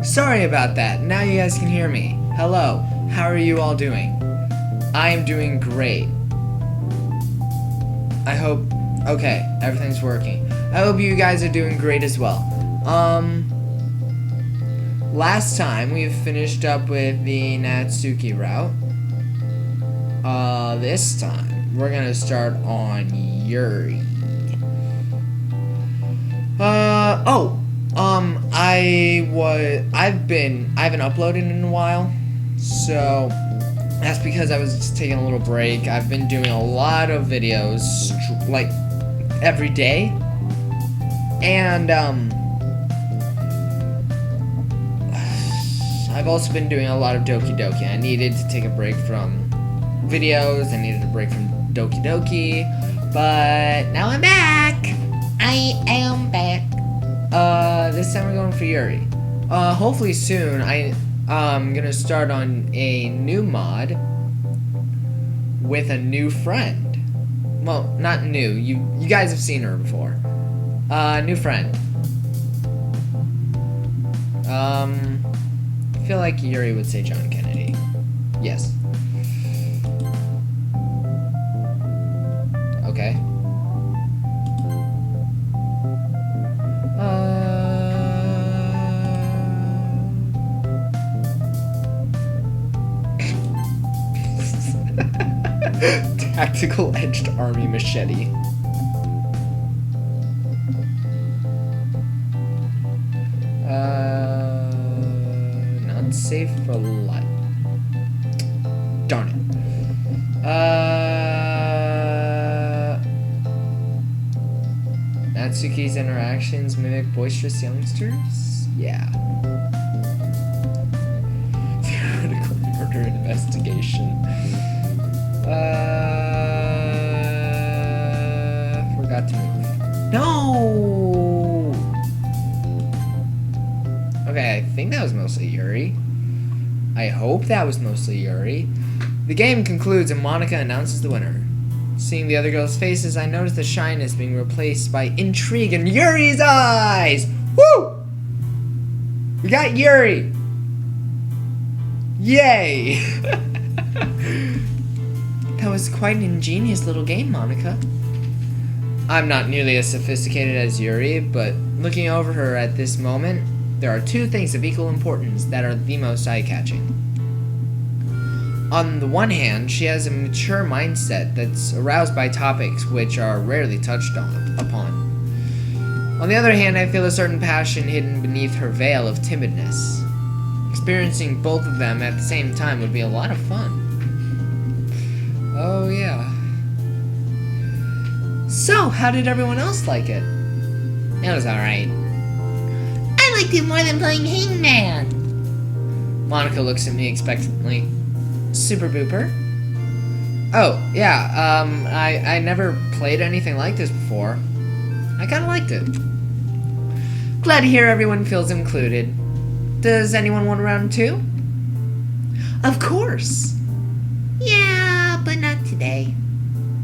Sorry about that. Now you guys can hear me. Hello. How are you all doing? I am doing great. I hope... Okay, everything's working. I hope you guys are doing great as well. Last time we finished up with the Natsuki route. This time we're gonna start on Yuri. I haven't uploaded in a while, so that's because I was just taking a little break. I've been doing a lot of videos, like, every day, and, I've also been doing a lot of Doki Doki. I needed to take a break from videos, I needed a break from Doki Doki, but now I'm back! I am back. This time we're going for Yuri. Hopefully soon, I'm gonna start on a new mod with a new friend. Well, not new, you guys have seen her before. New friend. I feel like Yuri would say John Kennedy. Yes. Okay. Tactical edged army machete. Not safe for life. Darn it. Natsuki's interactions mimic boisterous youngsters? Yeah. Theoretical murder investigation. Forgot to move. No! Okay, I think that was mostly Yuri. I hope that was mostly Yuri. The game concludes and Monica announces the winner. Seeing the other girls' faces, I notice the shyness being replaced by intrigue in Yuri's eyes! Woo! We got Yuri! Yay! That was quite an ingenious little game, Monica. I'm not nearly as sophisticated as Yuri, but looking over her at this moment, there are two things of equal importance that are the most eye-catching. On the one hand, she has a mature mindset that's aroused by topics which are rarely touched upon. On the other hand, I feel a certain passion hidden beneath her veil of timidness. Experiencing both of them at the same time would be a lot of fun. Oh, yeah. So, how did everyone else like it? It was alright. I liked it more than playing Hangman. Monica looks at me expectantly. Super Booper? Oh, yeah, I never played anything like this before. I kinda liked it. Glad to hear everyone feels included. Does anyone want a round two? Of course! Yeah, but not today.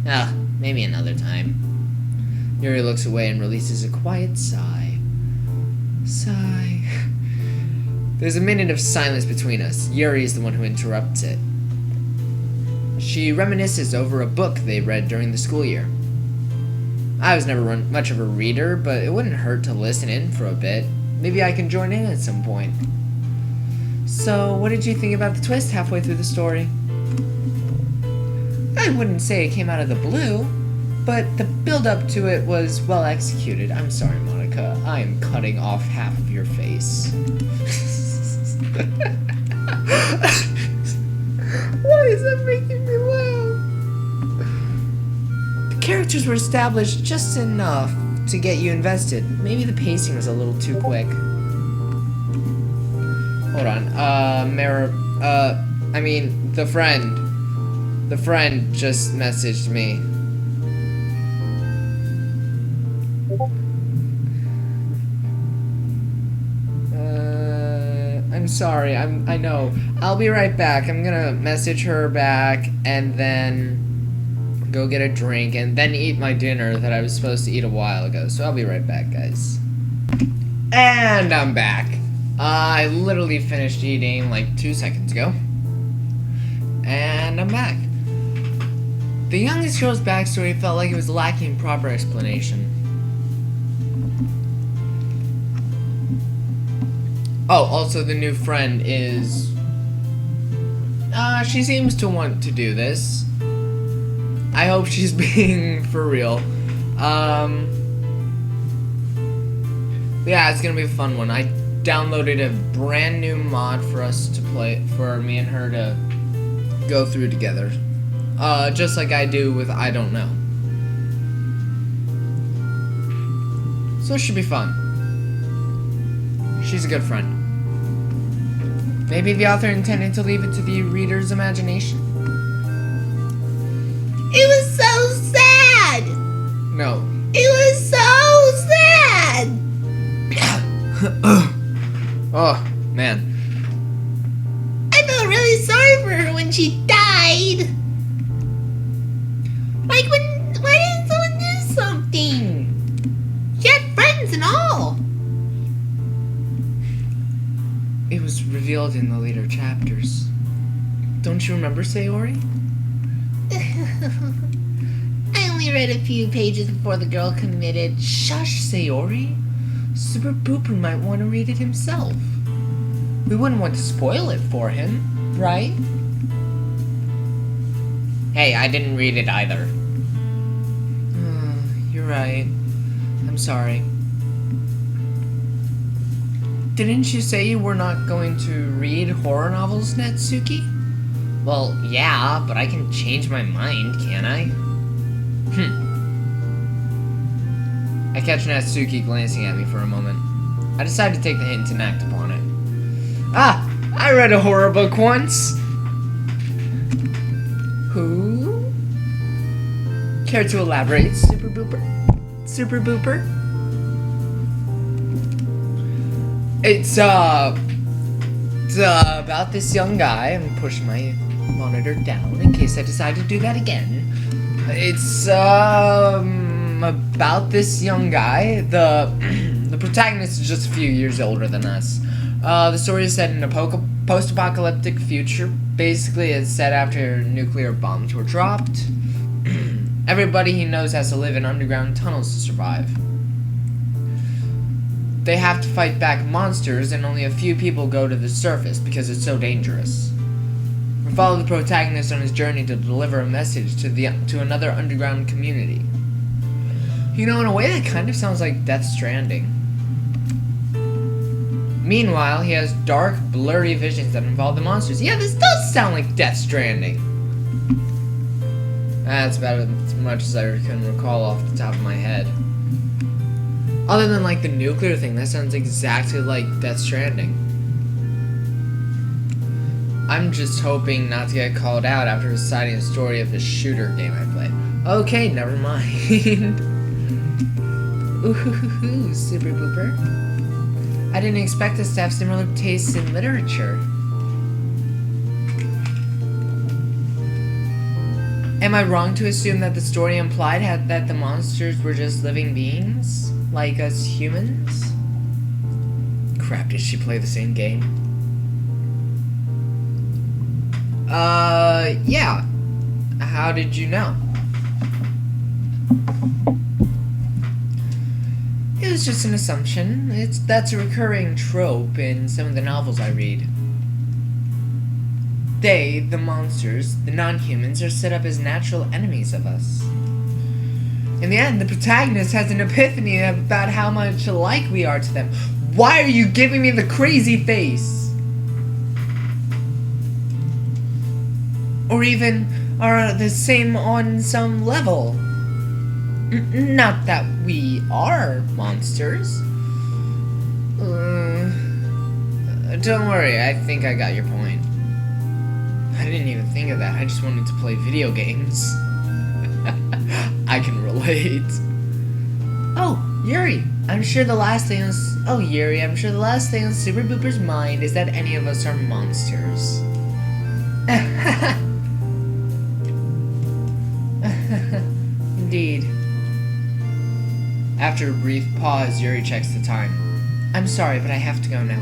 Ah, maybe another time. Yuri looks away and releases a quiet sigh. Sigh. There's a minute of silence between us. Yuri is the one who interrupts it. She reminisces over a book they read during the school year. I was never much of a reader, but it wouldn't hurt to listen in for a bit. Maybe I can join in at some point. So, what did you think about the twist halfway through the story? I wouldn't say it came out of the blue, but the build-up to it was well executed. I'm sorry, Monica. I am cutting off half of your face. Why is that making me laugh? The characters were established just enough to get you invested. Maybe the pacing was a little too quick. Hold on. The friend. The friend just messaged me. I'm sorry, I know. I'll be right back. I'm gonna message her back and then go get a drink and then eat my dinner that I was supposed to eat a while ago. So I'll be right back, guys. And I'm back. I literally finished eating like 2 seconds ago. And I'm back. The youngest girl's backstory felt like it was lacking proper explanation. Oh, also the new friend is... she seems to want to do this. I hope she's being for real. Yeah, it's gonna be a fun one. I downloaded a brand new mod for us to play, for me and her to go through together. Just like I do with I Don't Know. So it should be fun. She's a good friend. Maybe the author intended to leave it to the reader's imagination. It was so sad! No. It was so sad! Oh, man. I felt really sorry for her when she died. Like, why didn't someone do something? She had friends and all. It was revealed in the later chapters. Don't you remember, Sayori? I only read a few pages before the girl committed. Shush, Sayori. Super Booper might want to read it himself. We wouldn't want to spoil it for him, right? Hey, I didn't read it either. You're right. I'm sorry. Didn't you say you were not going to read horror novels, Natsuki? Well, yeah, but I can change my mind, can't I? I catch Natsuki glancing at me for a moment. I decide to take the hint and act upon it. Ah! I read a horror book once! Who? Care to elaborate, Super Booper? Super Booper? It's about this young guy. I'm pushing my monitor down in case I decide to do that again. It's, about this young guy. The protagonist is just a few years older than us. The story is set in a post-apocalyptic future. Basically, it's set after nuclear bombs were dropped. Everybody he knows has to live in underground tunnels to survive. They have to fight back monsters, and only a few people go to the surface because it's so dangerous. We follow the protagonist on his journey to deliver a message to another underground community. You know, in a way that kind of sounds like Death Stranding. Meanwhile, he has dark, blurry visions that involve the monsters. Yeah, this does sound like Death Stranding. That's about as much as I can recall off the top of my head. Other than, like, the nuclear thing, that sounds exactly like Death Stranding. I'm just hoping not to get called out after reciting a story of the shooter game I played. Okay, never mind. Ooh, Super Booper. I didn't expect us to have similar tastes in literature. Am I wrong to assume that the story implied that the monsters were just living beings? Like us humans? Crap, did she play the same game? Yeah. How did you know? It was just an assumption. That's a recurring trope in some of the novels I read. They, the monsters, the non-humans, are set up as natural enemies of us. In the end, the protagonist has an epiphany about how much alike we are to them. Why are you giving me the crazy face? Or even are the same on some level. Not that we are monsters. Don't worry, I think I got your point. I didn't even think of that. I just wanted to play video games. I can relate. Oh, Yuri. I'm sure the last thing is... Oh, Yuri, I'm sure the last thing on Super Booper's mind is that any of us are monsters. Indeed. After a brief pause, Yuri checks the time. I'm sorry, but I have to go now.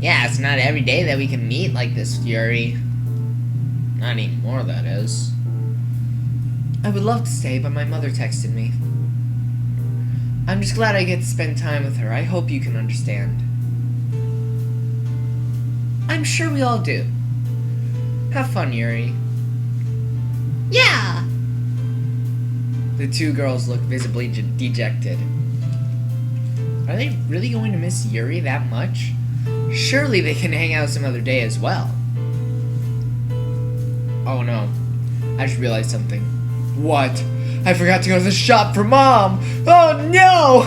Yeah, it's not every day that we can meet like this, Yuri. Not anymore, that is. I would love to stay, but my mother texted me. I'm just glad I get to spend time with her. I hope you can understand. I'm sure we all do. Have fun, Yuri. Yeah. The two girls look visibly dejected. Are they really going to miss Yuri that much? Surely they can hang out some other day as well. Oh no. I just realized something. What? I forgot to go to the shop for Mom! Oh no!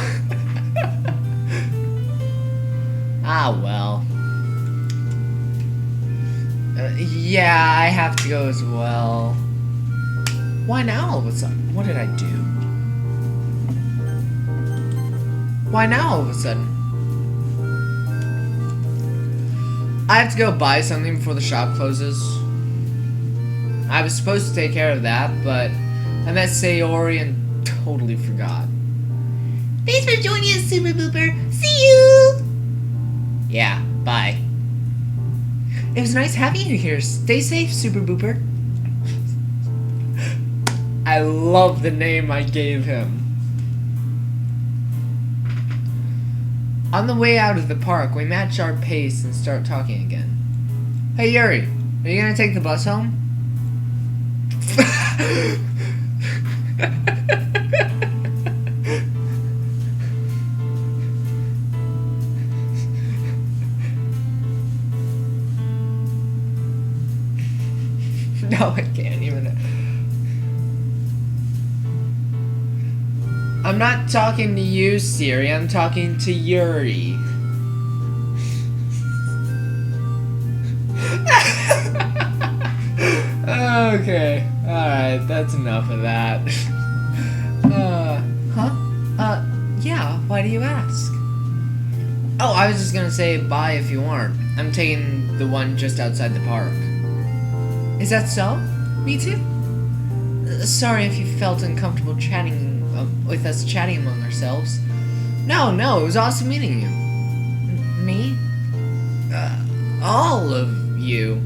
Ah well. Yeah, I have to go as well. Why now all of a sudden? What did I do? Why now all of a sudden? I have to go buy something before the shop closes. I was supposed to take care of that, but I met Sayori and totally forgot. Thanks for joining us, Super Booper. See you! Yeah, bye. It was nice having you here. Stay safe, Super Booper. I love the name I gave him. On the way out of the park, we match our pace and start talking again. Hey Yuri, are you gonna take the bus home? No, I can't even. I'm not talking to you, Siri. I'm talking to Yuri. Okay. Alright, that's enough of that. Yeah, why do you ask? Oh, I was just gonna say bye if you aren't. I'm taking the one just outside the park. Is that so? Me too? Sorry if you felt uncomfortable chatting with us chatting among ourselves. No, it was awesome meeting you. Me? All of you.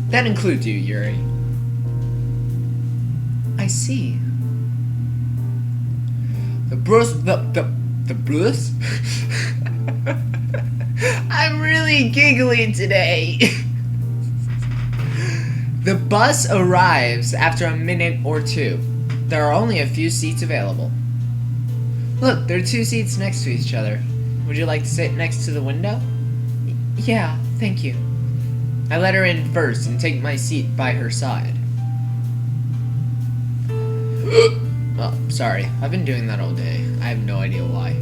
That includes you, Yuri. I see. The Bruce. I'm really giggly today. The bus arrives after a minute or two. There are only a few seats available. Look, there are two seats next to each other. Would you like to sit next to the window? Yeah, thank you. I let her in first and take my seat by her side. Well, sorry. I've been doing that all day. I have no idea why.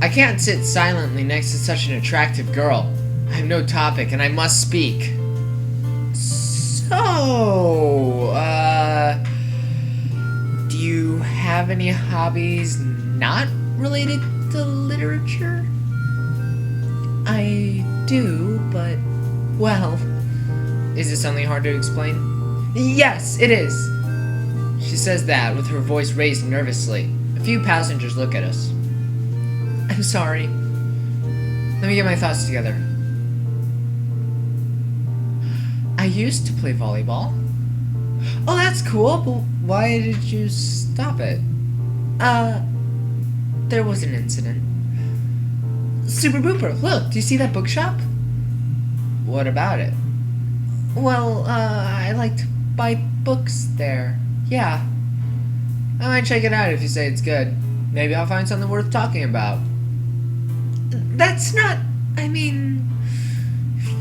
I can't sit silently next to such an attractive girl. I have no topic and I must speak. So, do you have any hobbies not related to literature? I do, but, well... Is it something hard to explain? Yes, it is! She says that with her voice raised nervously. A few passengers look at us. I'm sorry. Let me get my thoughts together. I used to play volleyball. Oh, that's cool, but why did you stop it? There was an incident. Super Booper, look, do you see that bookshop? What about it? Well, I like to buy books there. Yeah. I might check it out if you say it's good. Maybe I'll find something worth talking about. That's not... I mean...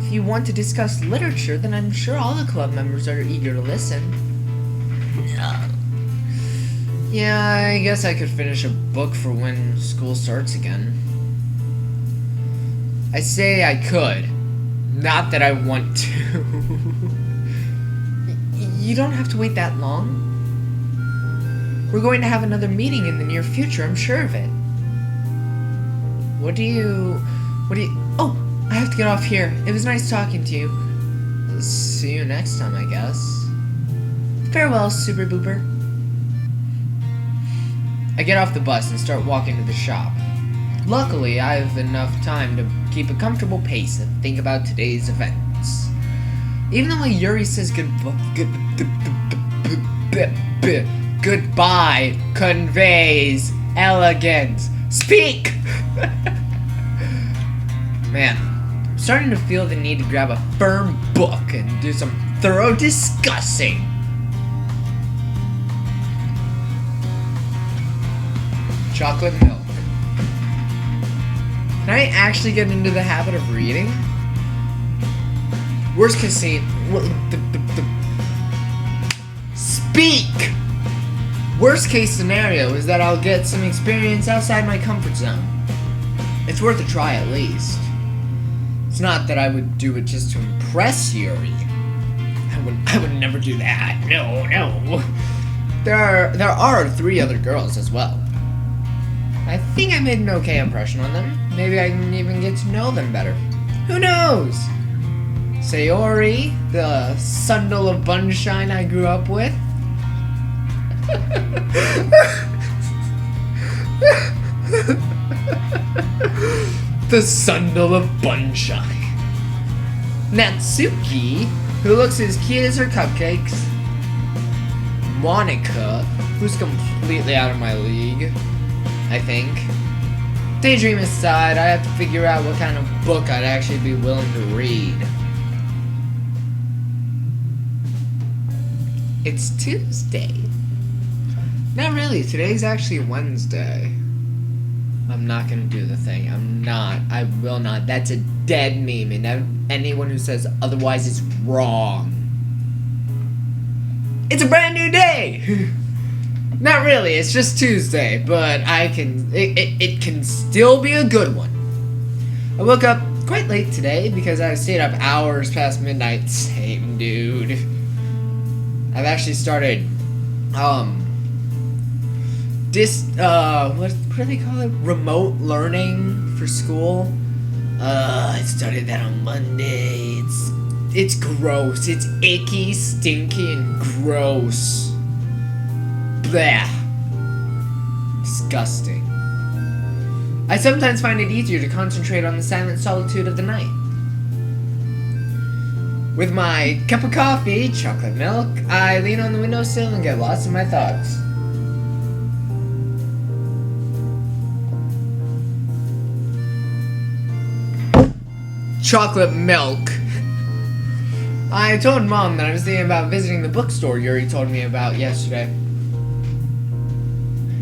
If you want to discuss literature, then I'm sure all the club members are eager to listen. Yeah, I guess I could finish a book for when school starts again. I say I could. Not that I want to. You don't have to wait that long. We're going to have another meeting in the near future, I'm sure of it. What do you... Oh, I have to get off here. It was nice talking to you. See you next time, I guess. Farewell, Super Booper. I get off the bus and start walking to the shop. Luckily, I have enough time to keep a comfortable pace and think about today's events. Even though Yuri says goodbye conveys elegance. Speak! Man, I'm starting to feel the need to grab a firm book and do some thorough discussing. Chocolate milk. Can I actually get into the habit of reading? Worst case scene. Speak! Worst case scenario is that I'll get some experience outside my comfort zone. It's worth a try at least. It's not that I would do it just to impress Yuri. I would never do that. No. There are 3 other girls as well. I think I made an okay impression on them. Maybe I can even get to know them better. Who knows? Sayori, the sundle of bunshine I grew up with. The sundle of bunshine. Natsuki, who looks as cute as her cupcakes. Monica, who's completely out of my league, I think. Daydream aside, I have to figure out what kind of book I'd actually be willing to read. It's Tuesday. Not really, today's actually Wednesday. I'm not gonna do the thing. I will not. That's a dead meme, and anyone who says otherwise is wrong. It's a brand new day! Not really, it's just Tuesday, but it can still be a good one. I woke up quite late today because I stayed up hours past midnight. Same dude. I've actually started, what do they call it? Remote learning for school. I started that on Monday. It's gross. It's icky, stinky, and gross. Blech. Disgusting. I sometimes find it easier to concentrate on the silent solitude of the night. With my cup of coffee, chocolate milk, I lean on the windowsill and get lost in my thoughts. Chocolate milk. I told Mom that I was thinking about visiting the bookstore Yuri told me about yesterday.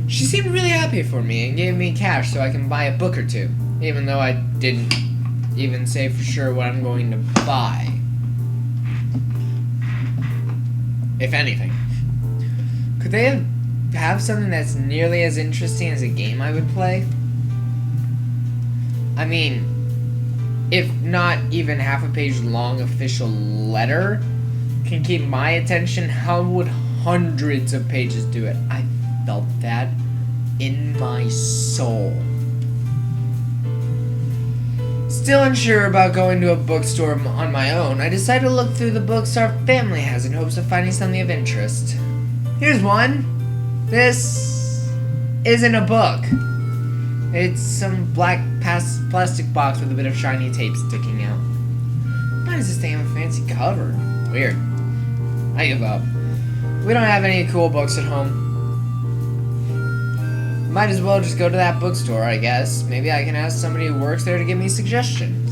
She seemed really happy for me and gave me cash so I can buy a book or two, even though I didn't even say for sure what I'm going to buy. If anything. Could they have something that's nearly as interesting as a game I would play? I mean, if not even half a page long official letter can keep my attention, how would hundreds of pages do it? I felt that in my soul. Still unsure about going to a bookstore on my own, I decided to look through the books our family has in hopes of finding something of interest. Here's one. This isn't a book. It's some black plastic box with a bit of shiny tape sticking out. Why does this thing have a fancy cover? Weird. I give up. We don't have any cool books at home. Might as well just go to that bookstore, I guess. Maybe I can ask somebody who works there to give me suggestions.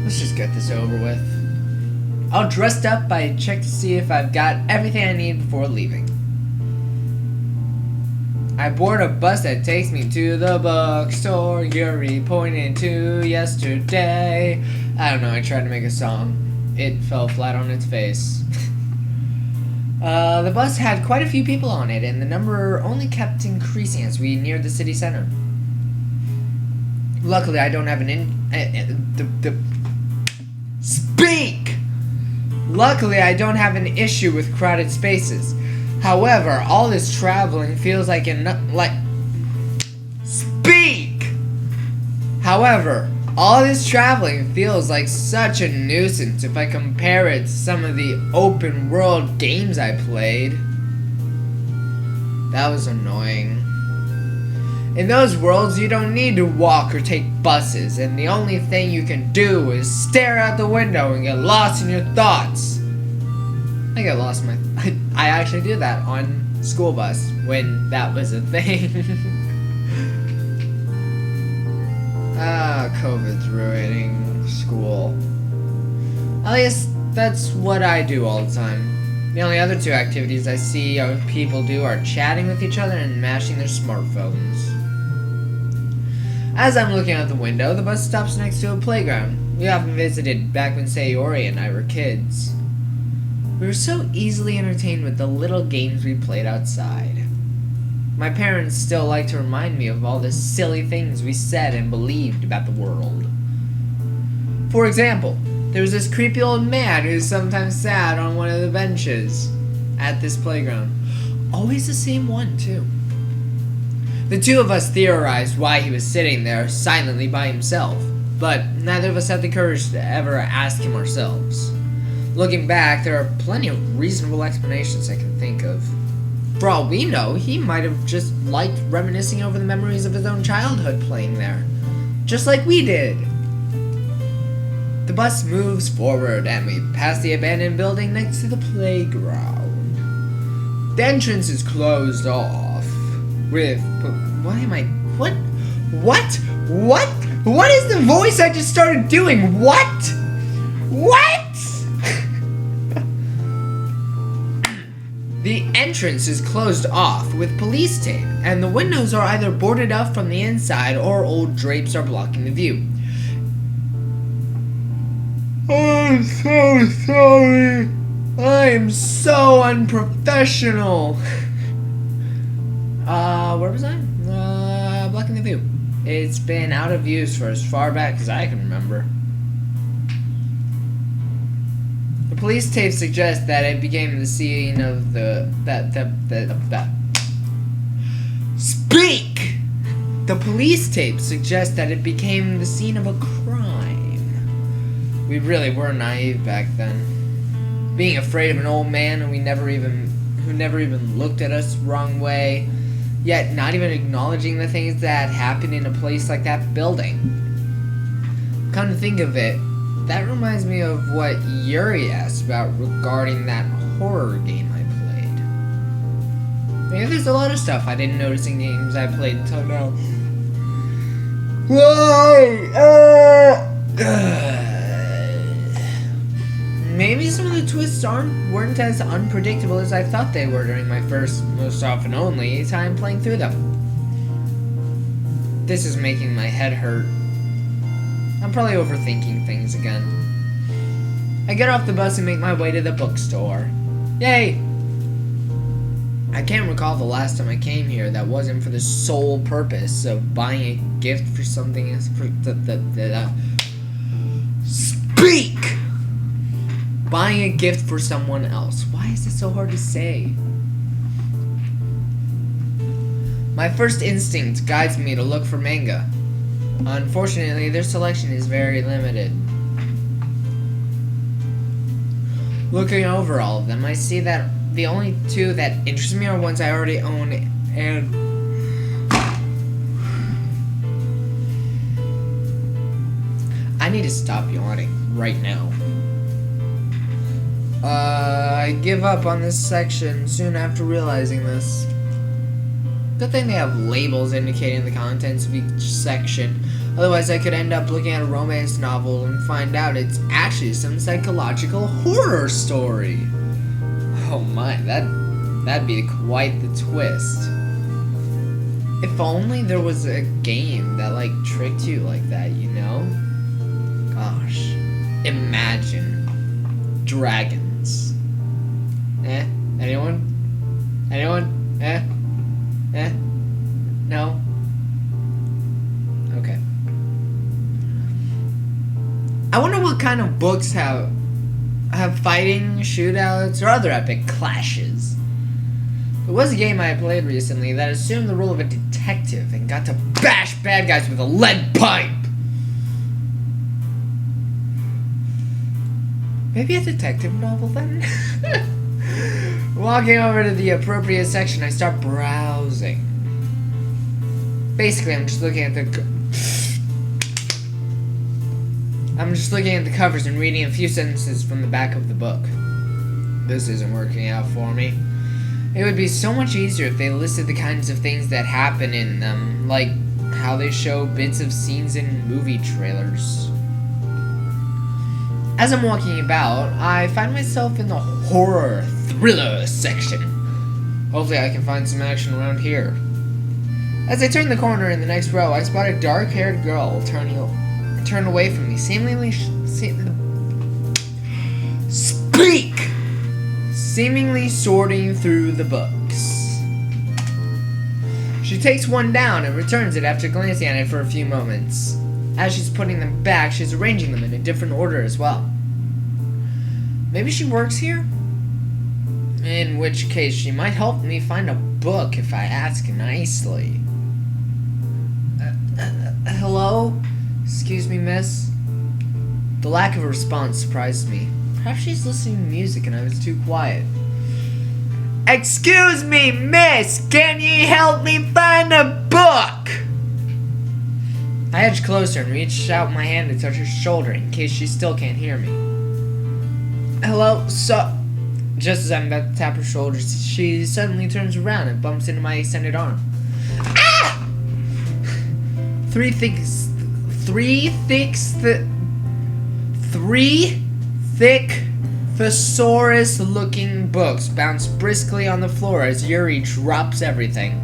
Let's just get this over with. All dressed up, I check to see if I've got everything I need before leaving. I board a bus that takes me to the bookstore Yuri pointed to yesterday. I don't know, I tried to make a song. It fell flat on its face. The bus had quite a few people on it, and the number only kept increasing as we neared the city center. Luckily, I don't have Speak! Luckily, I don't have an issue with crowded spaces. However, all this traveling feels like Speak! However, all this traveling feels like such a nuisance if I compare it to some of the open world games I played. That was annoying. In those worlds, you don't need to walk or take buses, and the only thing you can do is stare out the window and get lost in your thoughts. I get lost in my... I actually do that on school bus when that was a thing. COVID's ruining school. At least that's what I do all the time. The only other two activities I see people do are chatting with each other and mashing their smartphones. As I'm looking out the window, the bus stops next to a playground we often visited back when YURI and I were kids. We were so easily entertained with the little games we played outside. My parents still like to remind me of all the silly things we said and believed about the world. For example, there was this creepy old man who sometimes sat on one of the benches at this playground. Always the same one, too. The two of us theorized why he was sitting there silently by himself, but neither of us had the courage to ever ask him ourselves. Looking back, there are plenty of reasonable explanations I can think of. For all we know, he might have just liked reminiscing over the memories of his own childhood playing there, just like we did. The bus moves forward and we pass the abandoned building next to the playground. The entrance is closed off with... What is the voice I just started doing? What? The entrance is closed off with police tape, and the windows are either boarded up from the inside or old drapes are blocking the view. I'm so sorry. I am so unprofessional. Where was I? Blocking the view. It's been out of use for as far back as I can remember. The police tape suggests that it became the scene of Speak! The police tape suggests that it became the scene of a crime. We really were naive back then. Being afraid of an old man who never even looked at us the wrong way, yet not even acknowledging the things that happened in a place like that building. Come to think of it, that reminds me of what Yuri asked about regarding that horror game I played. Maybe there's a lot of stuff I didn't notice in games I played until now. Maybe some of the twists weren't as unpredictable as I thought they were during my first, most often only, time playing through them. This is making my head hurt. I'm probably overthinking things again. I get off the bus and make my way to the bookstore. Yay! I can't recall the last time I came here that wasn't for the sole purpose of buying a gift for something else. Speak! Buying a gift for someone else. Why is it so hard to say? My first instinct guides me to look for manga. Unfortunately, their selection is very limited. Looking over all of them, I see that the only two that interest me are ones I already own, and I need to stop yawning right now. I give up on this section soon after realizing this. Good thing they have labels indicating the contents of each section. Otherwise, I could end up looking at a romance novel and find out it's actually some psychological horror story. Oh my, that'd be quite the twist. If only there was a game that, like, tricked you like that, you know? Gosh. Imagine. Dragons. Anyone? No? Okay. I wonder what kind of books have fighting, shootouts, or other epic clashes. There was a game I played recently that assumed the role of a detective and got to bash bad guys with a lead pipe. Maybe a detective novel then? Walking over to the appropriate section, I start browsing. Basically, I'm just looking at the covers and reading a few sentences from the back of the book. This isn't working out for me. It would be so much easier if they listed the kinds of things that happen in them, like how they show bits of scenes in movie trailers. As I'm walking about, I find myself in the horror thriller section. Hopefully I can find some action around here. As I turn the corner in the next row, I spot a dark-haired girl turn away from me, seemingly sorting through the books. She takes one down and returns it after glancing at it for a few moments. As she's putting them back, she's arranging them in a different order as well. Maybe she works here? In which case, she might help me find a book if I ask nicely. Hello? Excuse me, miss? The lack of a response surprised me. Perhaps she's listening to music and I was too quiet. Excuse me, miss! Can you help me find a book? I edged closer and reached out my hand to touch her shoulder in case she still can't hear me. Hello, so... Just as I'm about to tap her shoulder, she suddenly turns around and bumps into my extended arm. Ah! Three thick thesaurus-looking books bounce briskly on the floor as Yuri drops everything.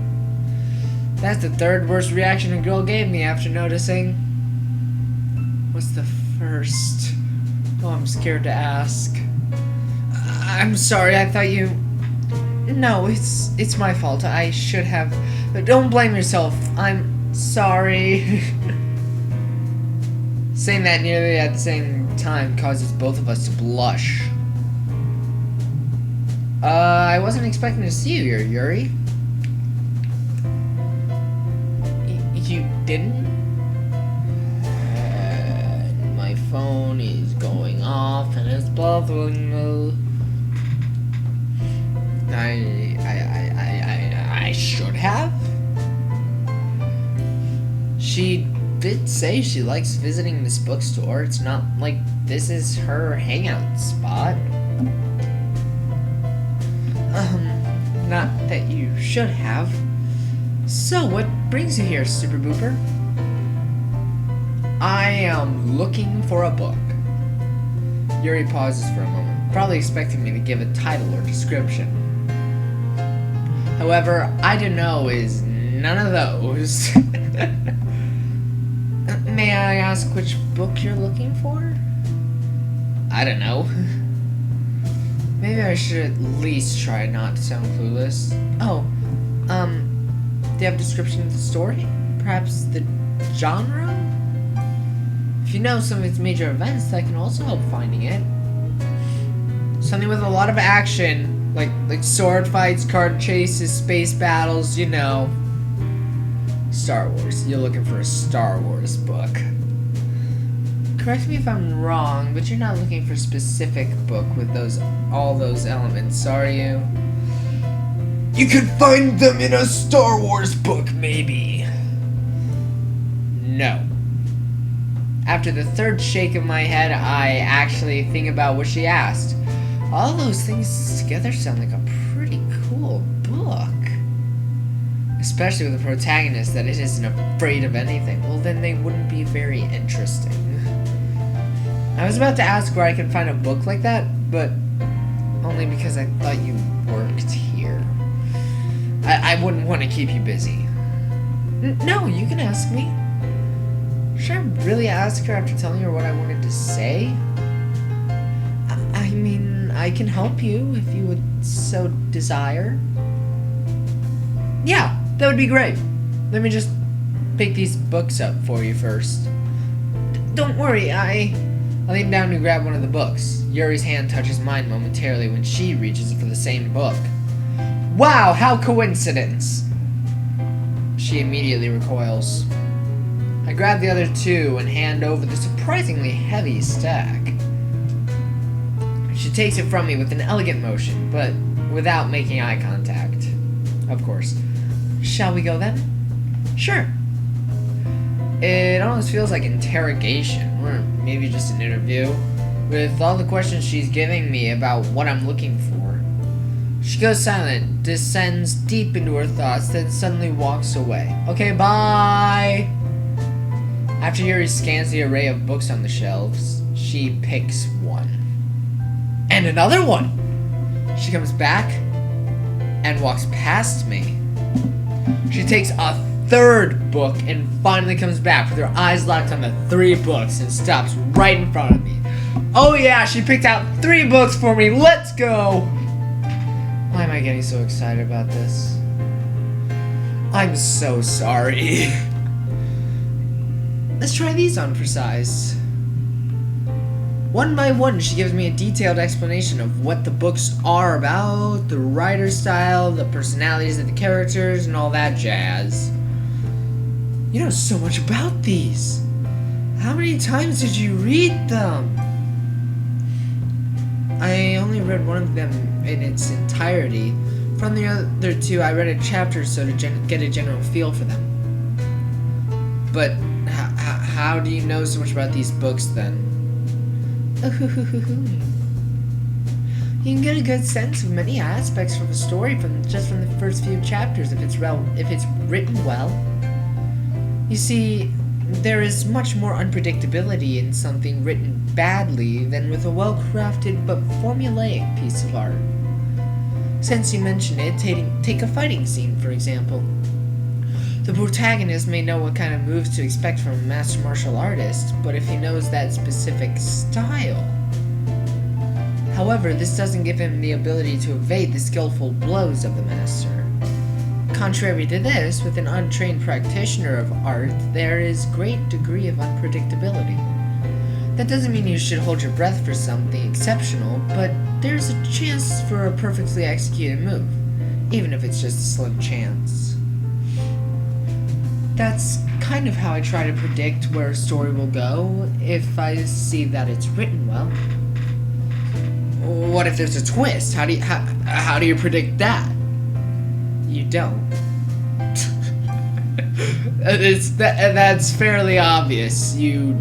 That's the third worst reaction a girl gave me after noticing. What's the first? Oh, I'm scared to ask. I'm sorry, I thought you... No, it's my fault. I should have... Don't blame yourself. I'm sorry. Saying that nearly at the same time causes both of us to blush. I wasn't expecting to see you here, Yuri. You didn't? My phone is going off and it's bothering me. I should have. She did say she likes visiting this bookstore. It's not like this is her hangout spot. Not that you should have. So, what brings you here, Super Booper? I am looking for a book. Yuri pauses for a moment, probably expecting me to give a title or description. However, I do know is none of those. May I ask which book you're looking for? I don't know. Maybe I should at least try not to sound clueless. Oh, do you have a description of the story? Perhaps the genre? If you know some of its major events, that can also help finding it. Something with a lot of action, like sword fights, card chases, space battles, you know. Star Wars. You're looking for a Star Wars book. Correct me if I'm wrong, but you're not looking for a specific book with all those elements, are you? You could find them in a Star Wars book, maybe. No. After the third shake of my head, I actually think about what she asked. All those things together sound like a pretty cool book. Especially with a protagonist that isn't afraid of anything. Well, then they wouldn't be very interesting. I was about to ask where I can find a book like that, but only because I thought you worked here. I wouldn't want to keep you busy. No, you can ask me. Should I really ask her after telling her what I wanted to say? I mean, I can help you if you would so desire. Yeah, that would be great. Let me just pick these books up for you first. Don't worry, I lean down to grab one of the books. Yuri's hand touches mine momentarily when she reaches for the same book. Wow, how coincidence! She immediately recoils. I grab the other two and hand over the surprisingly heavy stack. She takes it from me with an elegant motion, but without making eye contact. Of course. Shall we go then? Sure. It almost feels like interrogation, or maybe just an interview, with all the questions she's giving me about what I'm looking for. She goes silent, descends deep into her thoughts, then suddenly walks away. Okay, bye! After Yuri scans the array of books on the shelves, she picks one. And another one! She comes back and walks past me. She takes a third book and finally comes back with her eyes locked on the 3 books and stops right in front of me. Oh yeah, she picked out 3 books for me. Let's go! Why am I getting so excited about this? I'm so sorry. Let's try these on for size. One by one, she gives me a detailed explanation of what the books are about, the writer's style, the personalities of the characters, and all that jazz. You know so much about these. How many times did you read them? I only read one of them in its entirety. From the other 2, I read a chapter so to get a general feel for them. But how do you know so much about these books then? You can get a good sense of many aspects from a story from the first few chapters if it's written well. You see, there is much more unpredictability in something written badly than with a well-crafted but formulaic piece of art. Since you mention it, take a fighting scene, for example. The protagonist may know what kind of moves to expect from a master martial artist, but if he knows that specific style. However, this doesn't give him the ability to evade the skillful blows of the master. Contrary to this, with an untrained practitioner of art, there is great degree of unpredictability. That doesn't mean you should hold your breath for something exceptional, but there's a chance for a perfectly executed move, even if it's just a slim chance. That's kind of how I try to predict where a story will go if I see that it's written well. What if there's a twist? How do you predict that? You don't. That's fairly obvious. You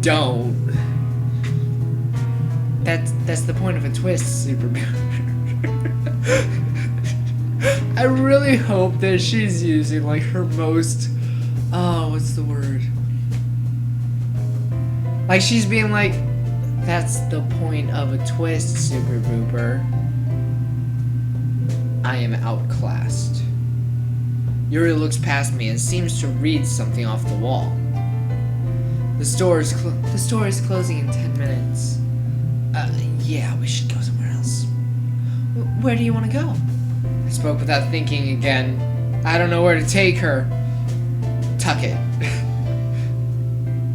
don't. That's the point of a twist, Super. I really hope that she's using like her most what's the word? Like she's being like, that's the point of a twist, Super Booper. I am outclassed. Yuri looks past me and seems to read something off the wall. The store is closing in 10 minutes. Yeah, we should go somewhere else. Where do you want to go? I spoke without thinking again. I don't know where to take her. Tuck it.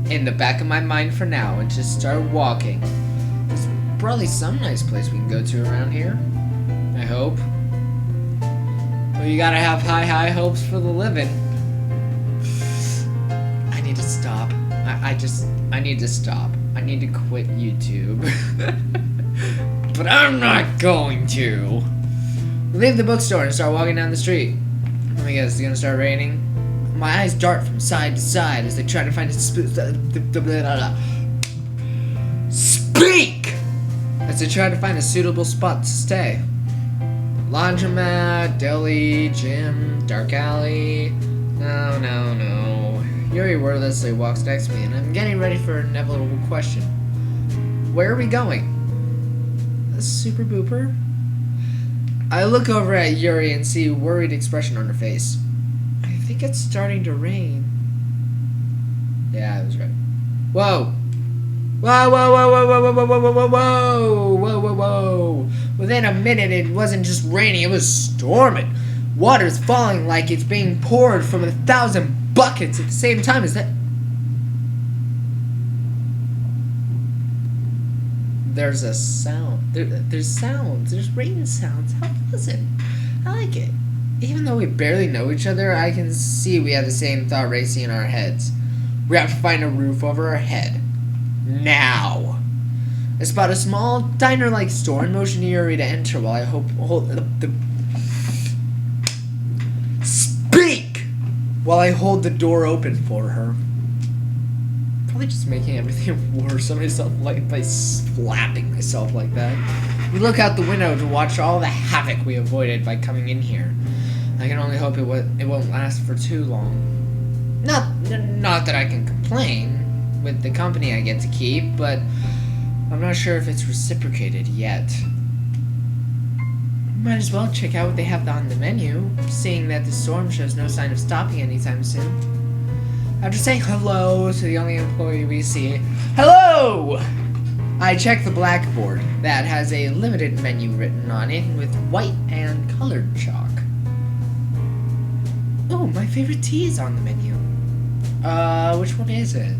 In the back of my mind for now and just start walking. There's probably some nice place we can go to around here. I hope. Well, you gotta have high hopes for the living. I need to stop. I need to stop. I need to quit YouTube. But I'm not going to. We leave the bookstore and start walking down the street. Let me guess, it's gonna start raining? My eyes dart from side to side as they try to find a Speak! As they try to find a suitable spot to stay. Laundromat, deli, gym, dark alley. No. Yuri wordlessly walks next to me, and I'm getting ready for an inevitable question. Where are we going? Super Booper? I look over at Yuri and see a worried expression on her face. I think it's starting to rain. Yeah, I was right. Whoa! Whoa! Within a minute, it wasn't just raining, it was storming. Water's falling like it's being poured from 1,000 buckets at the same time. Is that... There's a sound. There's sounds. There's rain sounds. How pleasant. I like it. Even though we barely know each other, I can see we have the same thought racing in our heads. We have to find a roof over our head. Now. I spot a small diner-like store and motion to Yuri to enter while I Speak! While I hold the door open for her. probably just making everything worse on myself, like by slapping myself like that. We look out the window to watch all the havoc we avoided by coming in here. I can only hope it won't last for too long. Not that I can complain with the company I get to keep, but I'm not sure if it's reciprocated yet. Might as well check out what they have on the menu, seeing that the storm shows no sign of stopping anytime soon. After saying hello to the only employee we see, hello! I check the blackboard that has a limited menu written on it with white and colored chalk. Oh, my favorite tea is on the menu. Which one is it?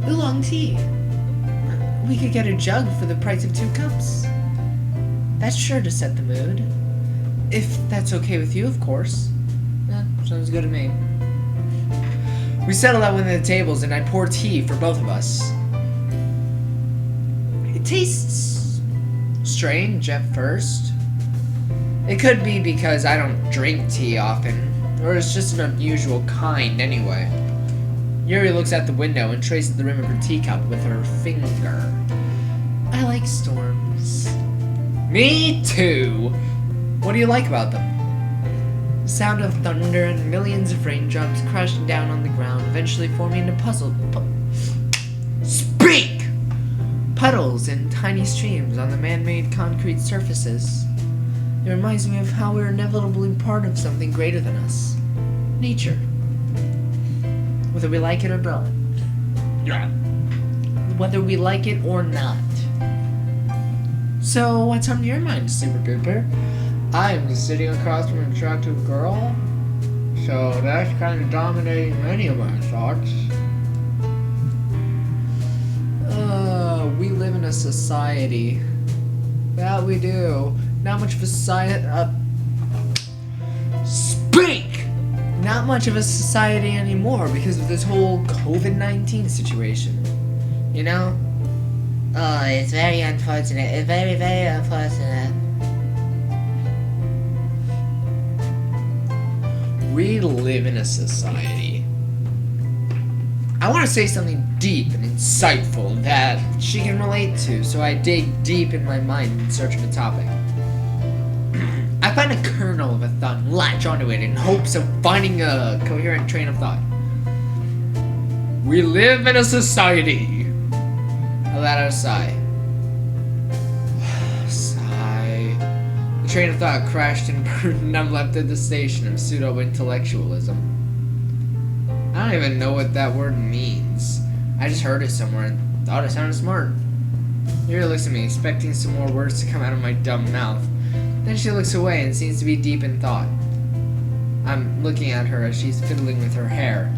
Oolong tea. We could get a jug for the price of 2 cups. That's sure to set the mood. If that's okay with you, of course. Sounds good to me. We settle at one of the tables and I pour tea for both of us. It tastes strange at first. It could be because I don't drink tea often, or it's just an unusual kind anyway. Yuri looks at the window and traces the rim of her teacup with her finger. I like storms. Me too! What do you like about them? The sound of thunder and millions of raindrops crashing down on the ground, eventually forming a puzzle. Speak! Puddles and tiny streams on the man-made concrete surfaces. It reminds me of how we're inevitably part of something greater than us. Nature. Whether we like it or not. Yeah. Whether we like it or not. So, what's on your mind, Super Duper? I'm sitting across from an attractive girl, so that's kind of dominating many of my thoughts. We live in a society. That we do. Not much of a society. Speak! Not much of a society anymore because of this whole COVID-19 situation. You know? Oh, it's very unfortunate. It's very, very unfortunate. We live in a society. I want to say something deep and insightful that she can relate to, so I dig deep in my mind in search of a topic. I find a kernel of a thought and latch onto it in hopes of finding a coherent train of thought. We live in a society. I let out a sigh. Sigh. The train of thought crashed and burned and I'm left at the station of pseudo-intellectualism. I don't even know what that word means. I just heard it somewhere and thought it sounded smart. Yuri looks at me, expecting some more words to come out of my dumb mouth. Then she looks away and seems to be deep in thought. I'm looking at her as she's fiddling with her hair.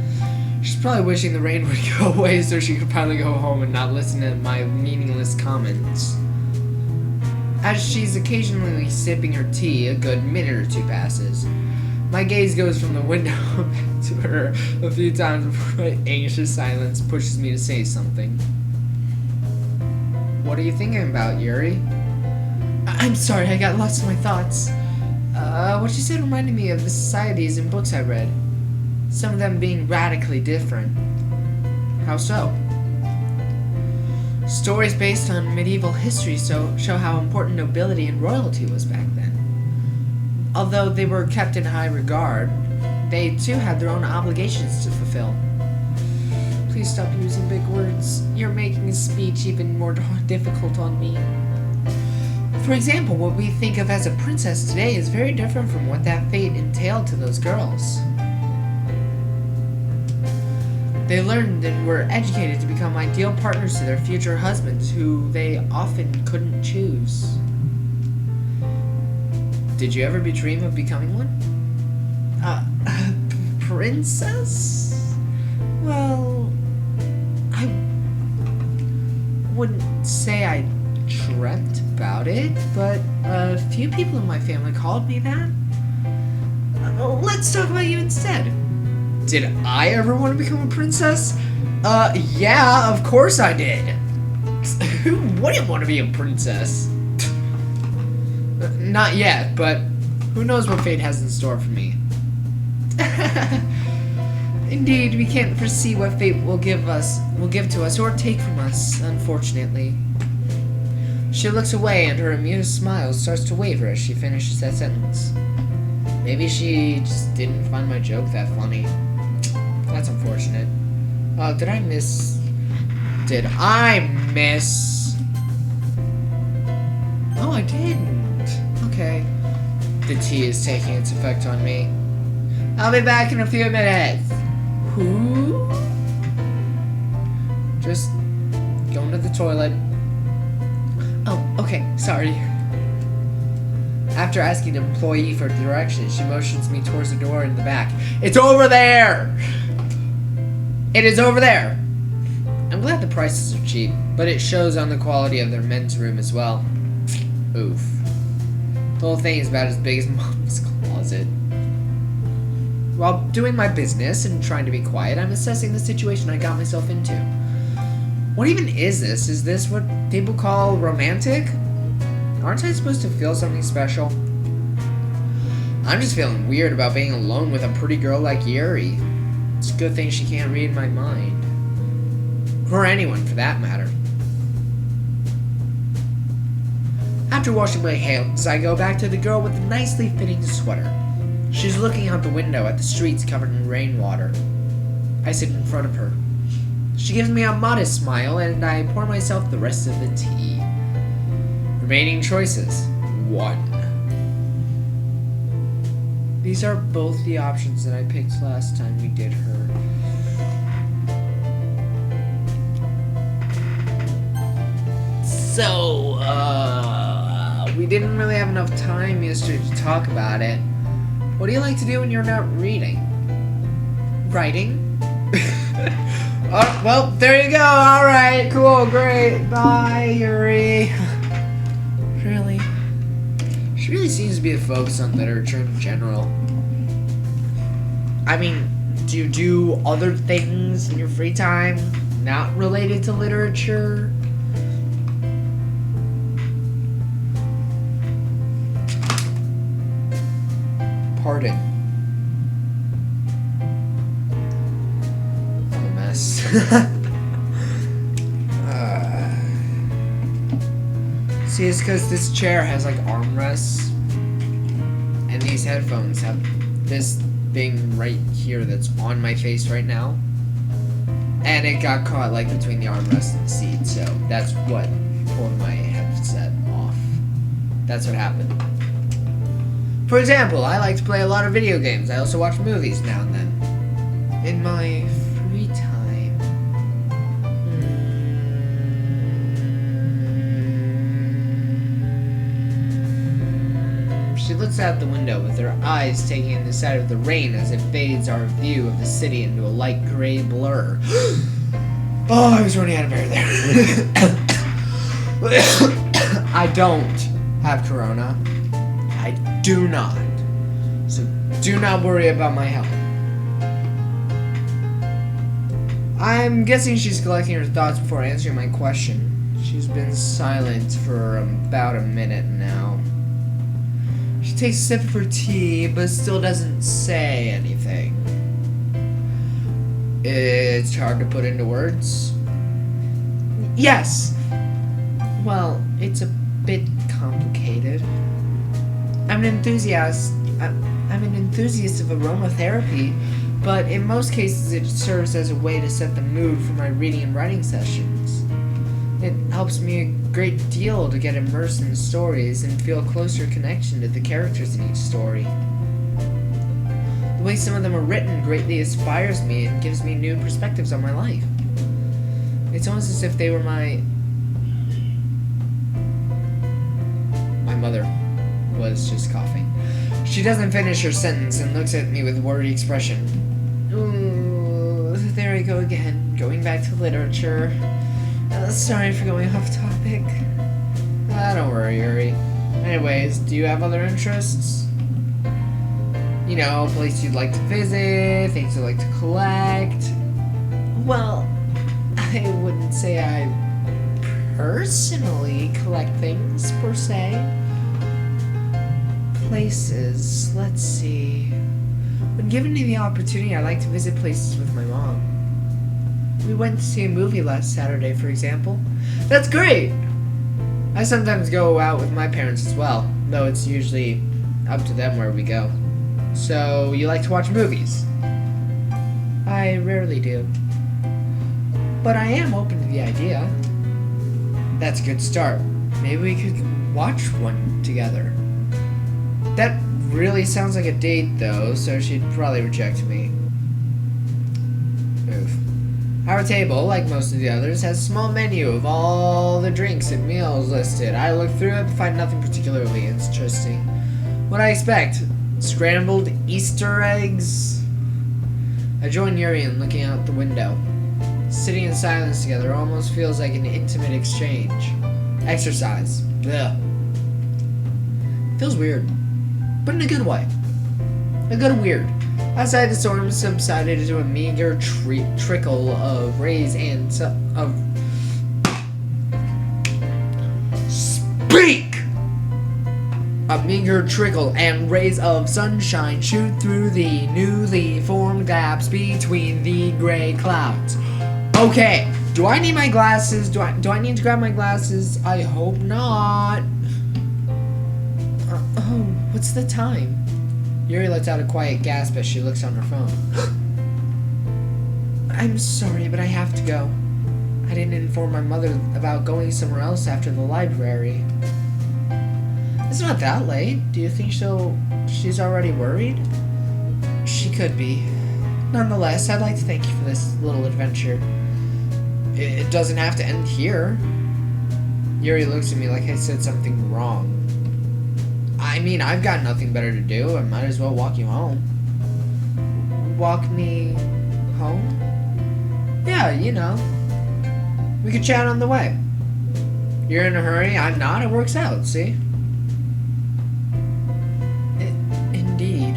She's probably wishing the rain would go away so she could finally go home and not listen to my meaningless comments. As she's occasionally sipping her tea, a good minute or 2 passes. My gaze goes from the window to her a few times before my anxious silence pushes me to say something. What are you thinking about, Yuri? I'm sorry, I got lost in my thoughts. What you said reminded me of the societies and books I read. Some of them being radically different. How so? Stories based on medieval history show how important nobility and royalty was back then. Although they were kept in high regard, they too had their own obligations to fulfill. Please stop using big words. You're making speech even more difficult on me. For example, what we think of as a princess today is very different from what that fate entailed to those girls. They learned and were educated to become ideal partners to their future husbands, who they often couldn't choose. Did you ever dream of becoming one? Princess? Well, I wouldn't say I dreamt about it, but a few people in my family called me that. Let's talk about you instead. Did I ever want to become a princess? Yeah, of course I did. Who wouldn't want to be a princess? Not yet, but who knows what fate has in store for me. Indeed, we can't foresee what fate will give to us, or take from us, unfortunately. She looks away, and her amused smile starts to waver as she finishes that sentence. Maybe she just didn't find my joke that funny. That's unfortunate. Did I miss? Oh, I didn't. Okay. The tea is taking its effect on me. I'll be back in a few minutes. Who? Just going to the toilet. Oh, okay, sorry. After asking the employee for directions, she motions me towards the door in the back. It's over there! It is over there! I'm glad the prices are cheap, but it shows on the quality of their men's room as well. Oof. The whole thing is about as big as Mom's closet. While doing my business and trying to be quiet, I'm assessing the situation I got myself into. What even is this? Is this what people call romantic? Aren't I supposed to feel something special? I'm just feeling weird about being alone with a pretty girl like Yuri. It's a good thing she can't read my mind. Or anyone, for that matter. After washing my hands, I go back to the girl with the nicely fitting sweater. She's looking out the window at the streets covered in rainwater. I sit in front of her. She gives me a modest smile, and I pour myself the rest of the tea. Remaining choices. 1. These are both the options that I picked last time we did her. So, we didn't really have enough time yesterday to talk about it. What do you like to do when you're not reading? Writing? Oh, well, there you go. Alright, cool, great. Bye, Yuri. Really? She really seems to be a focus on literature in general. I mean, do you do other things in your free time not related to literature? Pardon. I'm a mess. See, it's because this chair has like armrests, and these headphones have this thing right here that's on my face right now, and it got caught like between the armrest and the seat, so that's what pulled my headset off. That's what happened. For example, I like to play a lot of video games. I also watch movies now and then. In my free time. She looks out the window with her eyes taking in the sight of the rain as it fades our view of the city into a light gray blur. Oh, I was running out of air there. I don't have corona. I do not. So do not worry about my health. I'm guessing she's collecting her thoughts before answering my question. She's been silent for about a minute now. She takes a sip of her tea, but still doesn't say anything. It's hard to put into words. Yes. Well, it's a bit complicated. I'm an enthusiast of aromatherapy, but in most cases it serves as a way to set the mood for my reading and writing sessions. It helps me a great deal to get immersed in the stories and feel a closer connection to the characters in each story. The way some of them are written greatly inspires me and gives me new perspectives on my life. It's almost as if they were my mother was just coughing. She doesn't finish her sentence and looks at me with a worried expression. Ooh, there I go again, going back to literature. Sorry for going off topic. Don't worry, Yuri. Anyways, do you have other interests? You know, a place you'd like to visit, things you'd like to collect? Well, I wouldn't say I personally collect things, per se. Places, let's see. When given the opportunity, I like to visit places with my mom. We went to see a movie last Saturday, for example. That's great! I sometimes go out with my parents as well, though it's usually up to them where we go. So, you like to watch movies? I rarely do. But I am open to the idea. That's a good start. Maybe we could watch one together. That really sounds like a date, though, so she'd probably reject me. Oof. Our table, like most of the others, has a small menu of all the drinks and meals listed. I look through it, but find nothing particularly interesting. What I expect? Scrambled Easter eggs? I join Yuri in looking out the window. Sitting in silence together almost feels like an intimate exchange. Exercise. Ugh. Feels weird. But in a good way. A good weird. Outside, the storm subsided into a meager trickle of rays and Speak! A meager trickle and rays of sunshine shoot through the newly formed gaps between the gray clouds. Okay, do I need my glasses? Do I need to grab my glasses? I hope not. Oh, what's the time? Yuri lets out a quiet gasp as she looks on her phone. I'm sorry, but I have to go. I didn't inform my mother about going somewhere else after the library. It's not that late. Do you think she's already worried? She could be. Nonetheless, I'd like to thank you for this little adventure. It doesn't have to end here. Yuri looks at me like I said something wrong. I mean, I've got nothing better to do. I might as well walk you home. Walk me home? Yeah, you know. We could chat on the way. You're in a hurry, I'm not. It works out, see? Indeed.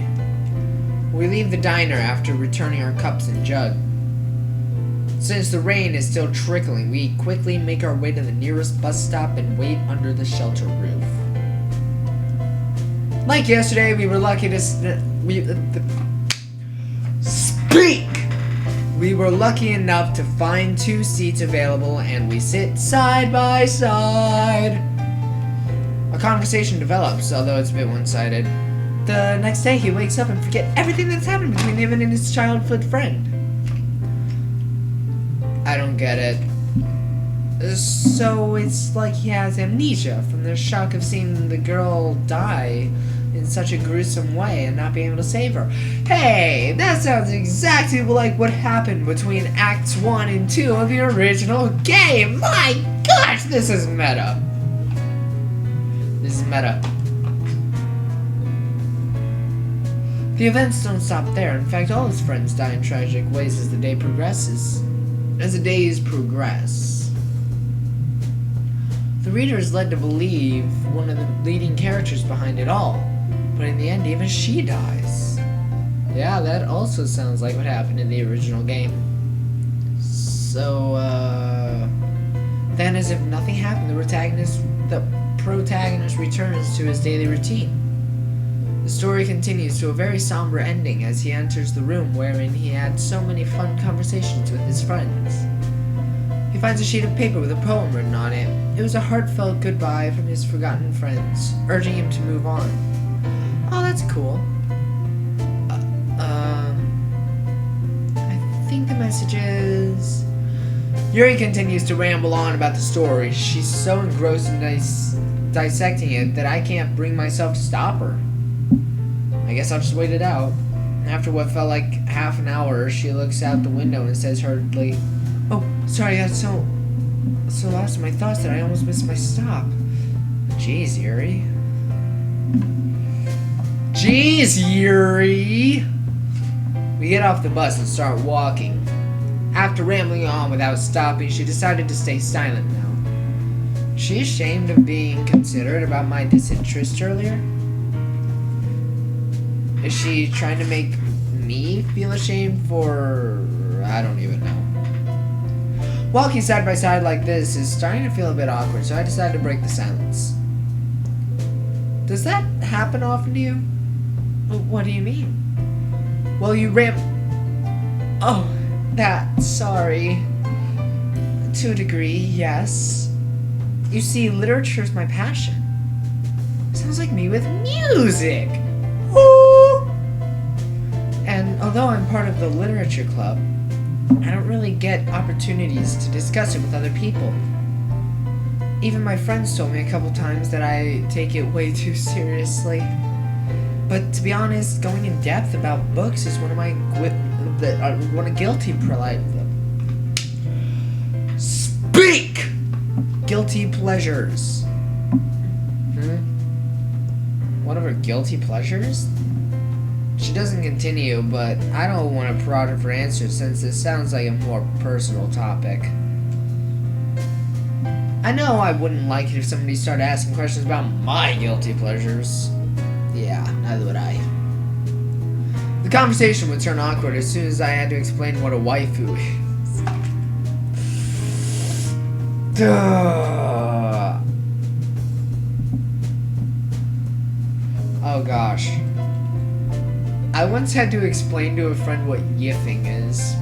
We leave the diner after returning our cups and jug. Since the rain is still trickling, we quickly make our way to the nearest bus stop and wait under the shelter roof. Like yesterday, we were lucky to speak! We were lucky enough to find 2 seats available, and we sit side by side. A conversation develops, although it's a bit one-sided. The next day, he wakes up and forgets everything that's happened between him and his childhood friend. I don't get it. So it's like he has amnesia from the shock of seeing the girl die in such a gruesome way and not being able to save her. Hey, that sounds exactly like what happened between Acts 1 and 2 of the original game. My gosh, this is meta. This is meta. The events don't stop there. In fact, all his friends die in tragic ways as the day progresses. As the days progress. The reader is led to believe one of the leading characters behind it all. But in the end, even she dies. Yeah, that also sounds like what happened in the original game. So, then as if nothing happened, the protagonist returns to his daily routine. The story continues to a very somber ending as he enters the room wherein he had so many fun conversations with his friends. He finds a sheet of paper with a poem written on it. It was a heartfelt goodbye from his forgotten friends, urging him to move on. Oh, that's cool. I think the message is... Yuri continues to ramble on about the story. She's so engrossed in dissecting it that I can't bring myself to stop her. I guess I'll just wait it out. After what felt like half an hour, she looks out the window and says hurriedly, "Oh, sorry, I got so lost in my thoughts that I almost missed my stop." Jeez, Yuri. Jeez, Yuri! We get off the bus and start walking. After rambling on without stopping, she decided to stay silent now. Is she ashamed of being considerate about my disinterest earlier? Is she trying to make me feel ashamed for... I don't even know. Walking side by side like this is starting to feel a bit awkward, so I decided to break the silence. Does that happen often to you? What do you mean? Well, you ran... Oh, that, sorry. To a degree, yes. You see, literature is my passion. Sounds like me with music! Woo! And although I'm part of the literature club, I don't really get opportunities to discuss it with other people. Even my friends told me a couple times that I take it way too seriously. But to be honest, going in depth about books is one of my guilty Speak! Guilty pleasures. One of her guilty pleasures? She doesn't continue, but I don't want to prod her for answers since this sounds like a more personal topic. I know I wouldn't like it if somebody started asking questions about my guilty pleasures. Yeah, neither would I. The conversation would turn awkward as soon as I had to explain what a waifu is. Duh. Oh gosh. I once had to explain to a friend what yiffing is.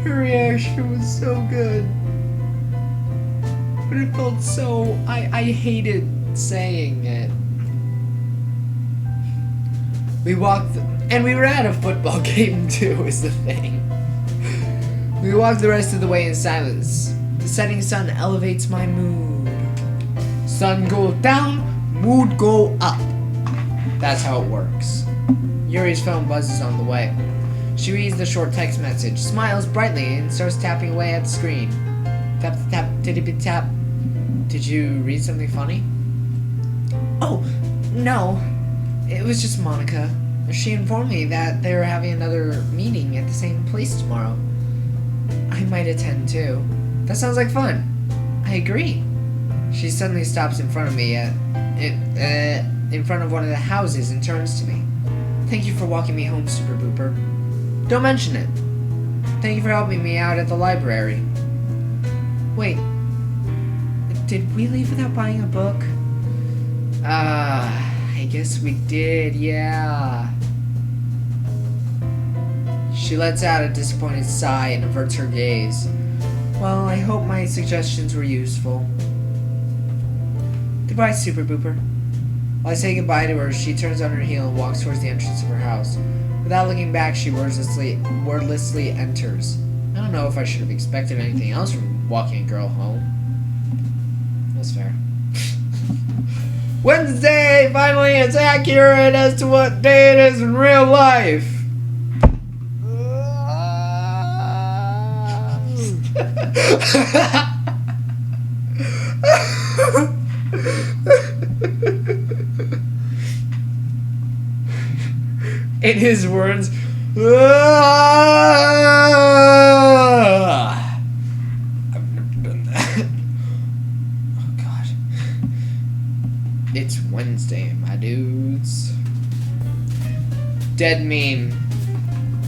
Her reaction was so good. But it felt so... I hated saying it. We walked... And we were at a football game too, is the thing. We walked the rest of the way in silence. The setting sun elevates my mood. Sun go down, mood go up. That's how it works. Yuri's phone buzzes on the way. She reads the short text message, smiles brightly, and starts tapping away at the screen. Tap, tap, titty, tap. Did you read something funny? Oh, no. It was just Monica. She informed me that they were having another meeting at the same place tomorrow. I might attend too. That sounds like fun. I agree. She suddenly stops in front of me in front of one of the houses and turns to me. Thank you for walking me home, Super Booper. Don't mention it. Thank you for helping me out at the library. Wait. Did we leave without buying a book? I guess we did, yeah. She lets out a disappointed sigh and averts her gaze. Well, I hope my suggestions were useful. Goodbye, Super Booper. While I say goodbye to her, she turns on her heel and walks towards the entrance of her house. Without looking back, she wordlessly enters. I don't know if I should have expected anything else from walking a girl home. That's fair. Wednesday! Finally, it's accurate as to what day it is in real life! In his words, I've never done that. Oh god. It's Wednesday, my dudes. Dead meme.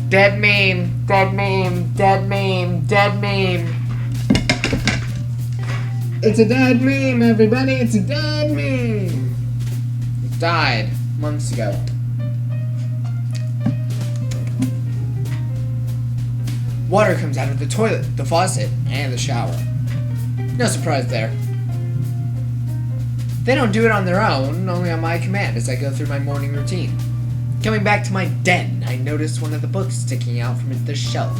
Dead meme. Dead meme. Dead meme. Dead meme. It's a dead meme, everybody. It's a dead meme. It died months ago. Water comes out of the toilet, the faucet, and the shower. No surprise there. They don't do it on their own, only on my command as I go through my morning routine. Coming back to my den, I noticed one of the books sticking out from the shelf.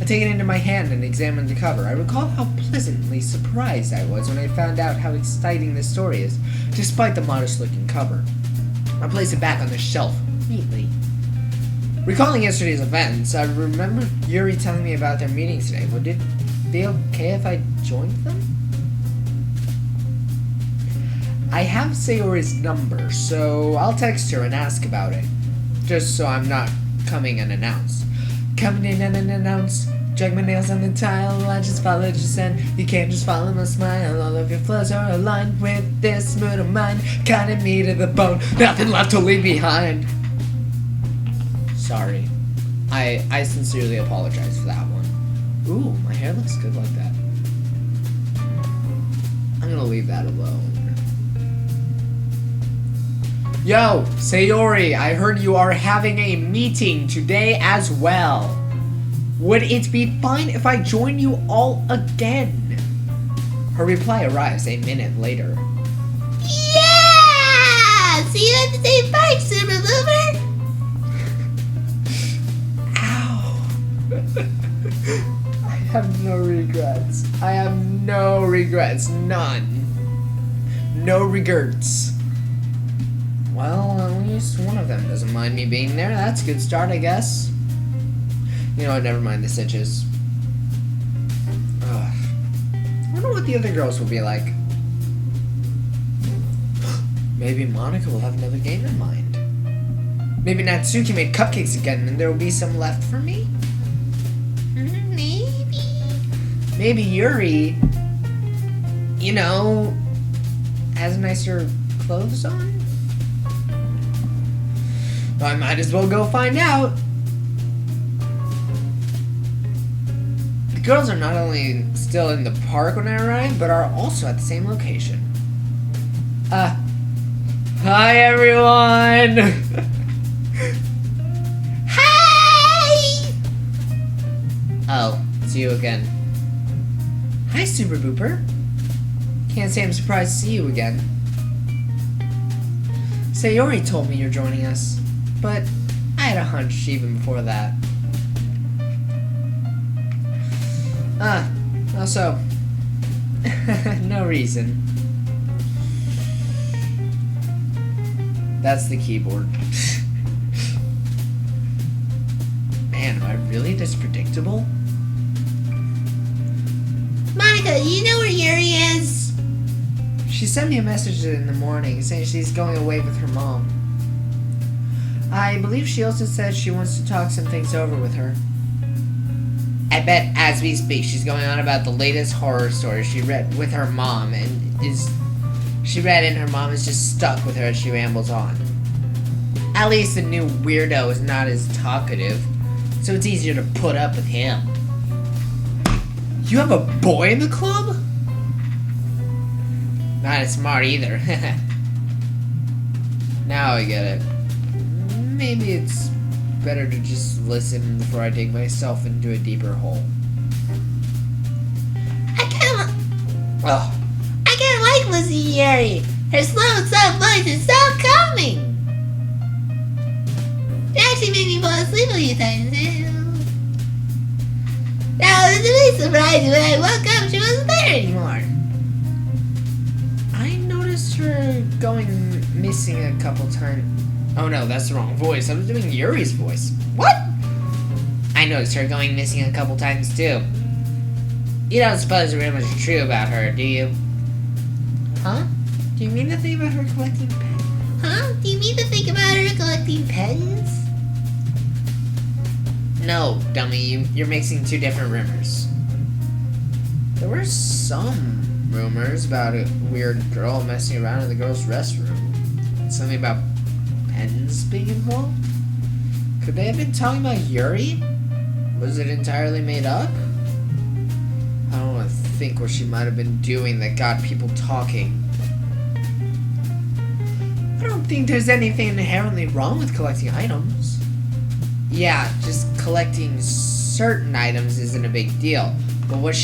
I take it into my hand and examine the cover. I recall how pleasantly surprised I was when I found out how exciting this story is, despite the modest-looking cover. I place it back on the shelf, neatly. Recalling yesterday's events, I remember Yuri telling me about their meeting today. Would it be okay if I joined them? I have Sayori's number, so I'll text her and ask about it. Just so I'm not coming unannounced. Coming in unannounced, drag my nails on the tile, I just followed your scent. You can't just follow my smile, all of your flows are aligned with this mood of mine. Cutting me to the bone, nothing left to leave behind. Sorry. I sincerely apologize for that one. Ooh, my hair looks good like that. I'm gonna leave that alone. Yo, Sayori, I heard you are having a meeting today as well. Would it be fine if I join you all again? Her reply arrives a minute later. Yeah! See you at the same park, Super Looper! Ow. I have no regrets. I have no regrets. None. No regrets. Well, at least one of them doesn't mind me being there. That's a good start, I guess. You know what, never mind the stitches. Ugh. I wonder what the other girls will be like. Maybe Monica will have another game in mind. Maybe Natsuki made cupcakes again and there will be some left for me? Maybe. Maybe Yuri, you know, has nicer clothes on? Well, I might as well go find out. The girls are not only still in the park when I arrive, but are also at the same location. Hi everyone! Hi! Oh, it's you again. Hi, Super Booper. Can't say I'm surprised to see you again. Sayori told me you're joining us, but I had a hunch even before that. Also, no reason. That's the keyboard. Man, am I really this predictable? Monica, you know where Yuri is? She sent me a message in the morning saying she's going away with her mom. I believe she also said she wants to talk some things over with her. I bet as we speak she's going on about the latest horror story she read with her mom and her mom is just stuck with her as she rambles on. At least the new weirdo is not as talkative, so it's easier to put up with him. You have a boy in the club? Not as smart either. Now I get it. Maybe it's better to just listen before I dig myself into a deeper hole. I kinda like listening to Yuri. Her slow, soft voice is so calming. It actually made me fall asleep a few times. Now, I was really surprised when I woke up she wasn't there anymore. I noticed her going missing a couple times. Oh no, that's the wrong voice. I was doing Yuri's voice. What? I noticed her going missing a couple times too. You don't suppose the rumors are true about her, do you? Huh? Do you mean to think about her collecting pens? Huh? Do you mean to think about her collecting pens? No, dummy, you're mixing two different rumors. There were some rumors about a weird girl messing around in the girls' restroom. Something about pens being involved? Could they have been talking about Yuri? Was it entirely made up? I don't want to think what she might have been doing that got people talking. I don't think there's anything inherently wrong with collecting items. Yeah, just collecting certain items isn't a big deal. But what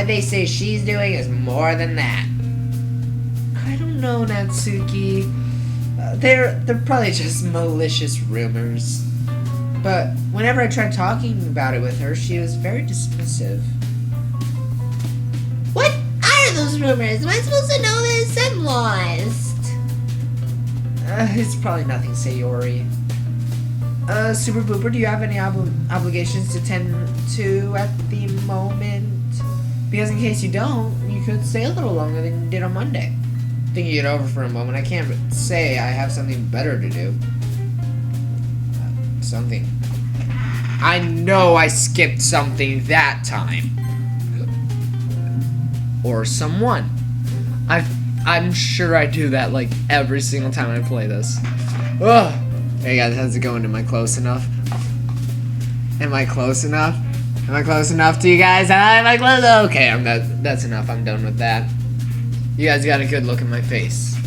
they say she's doing is more than that. I don't know, Natsuki. They're probably just malicious rumors. But whenever I tried talking about it with her, she was very dismissive. What are those rumors? Am I supposed to know this? I'm lost. It's probably nothing, Sayori. Super Booper, do you have any obligations to tend to at the moment? Because in case you don't, you could stay a little longer than you did on Monday. Thinking it over for a moment, I can't say I have something better to do. Something. I know I skipped something that time. Or someone. I'm sure I do that like every single time I play this. Ugh. Hey guys, how's it going? Am I close enough? Am I close enough? Am I close enough to you guys? Am I close? Okay, that's enough. I'm done with that. You guys got a good look at my face.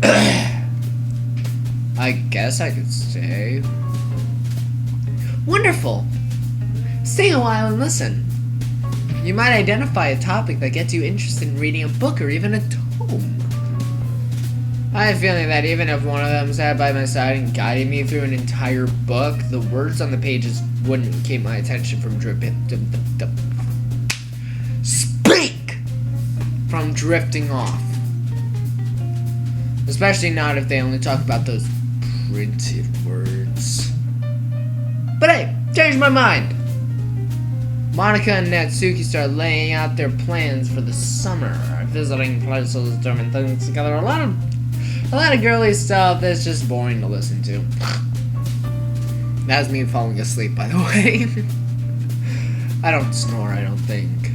I guess I could stay. Wonderful! Stay a while and listen. You might identify a topic that gets you interested in reading a book or even a tome. I have a feeling that even if one of them sat by my side and guided me through an entire book, the words on the pages wouldn't keep my attention from drifting off. Especially not if they only talk about those printed words. But hey, changed my mind. Monica and Natsuki start laying out their plans for the summer, visiting places, doing things together. A lot of girly stuff that's just boring to listen to. That was me falling asleep, by the way. I don't snore, I don't think.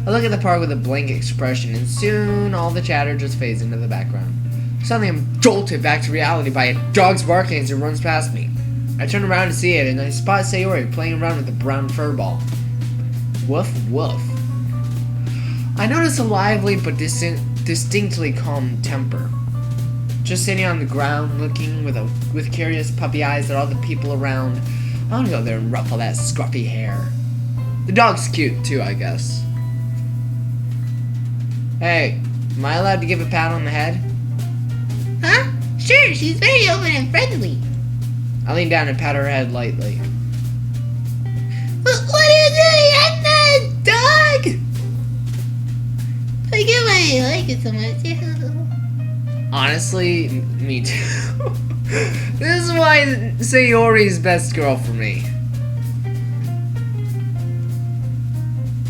I look at the park with a blank expression, and soon all the chatter just fades into the background. Suddenly I'm jolted back to reality by a dog's barking as it runs past me. I turn around to see it, and I spot Sayori playing around with a brown fur ball. Woof, woof. I notice a lively but distinctly calm temper. Just sitting on the ground, looking with curious puppy eyes at all the people around. I want to go there and ruffle that scruffy hair. The dog's cute, too, I guess. Hey, am I allowed to give a pat on the head? Huh? Sure, she's very open and friendly. I lean down and pat her head lightly. What are you doing? I'm not a dog! I get why you like it so much. Honestly, me too. This is why Sayori's best girl for me.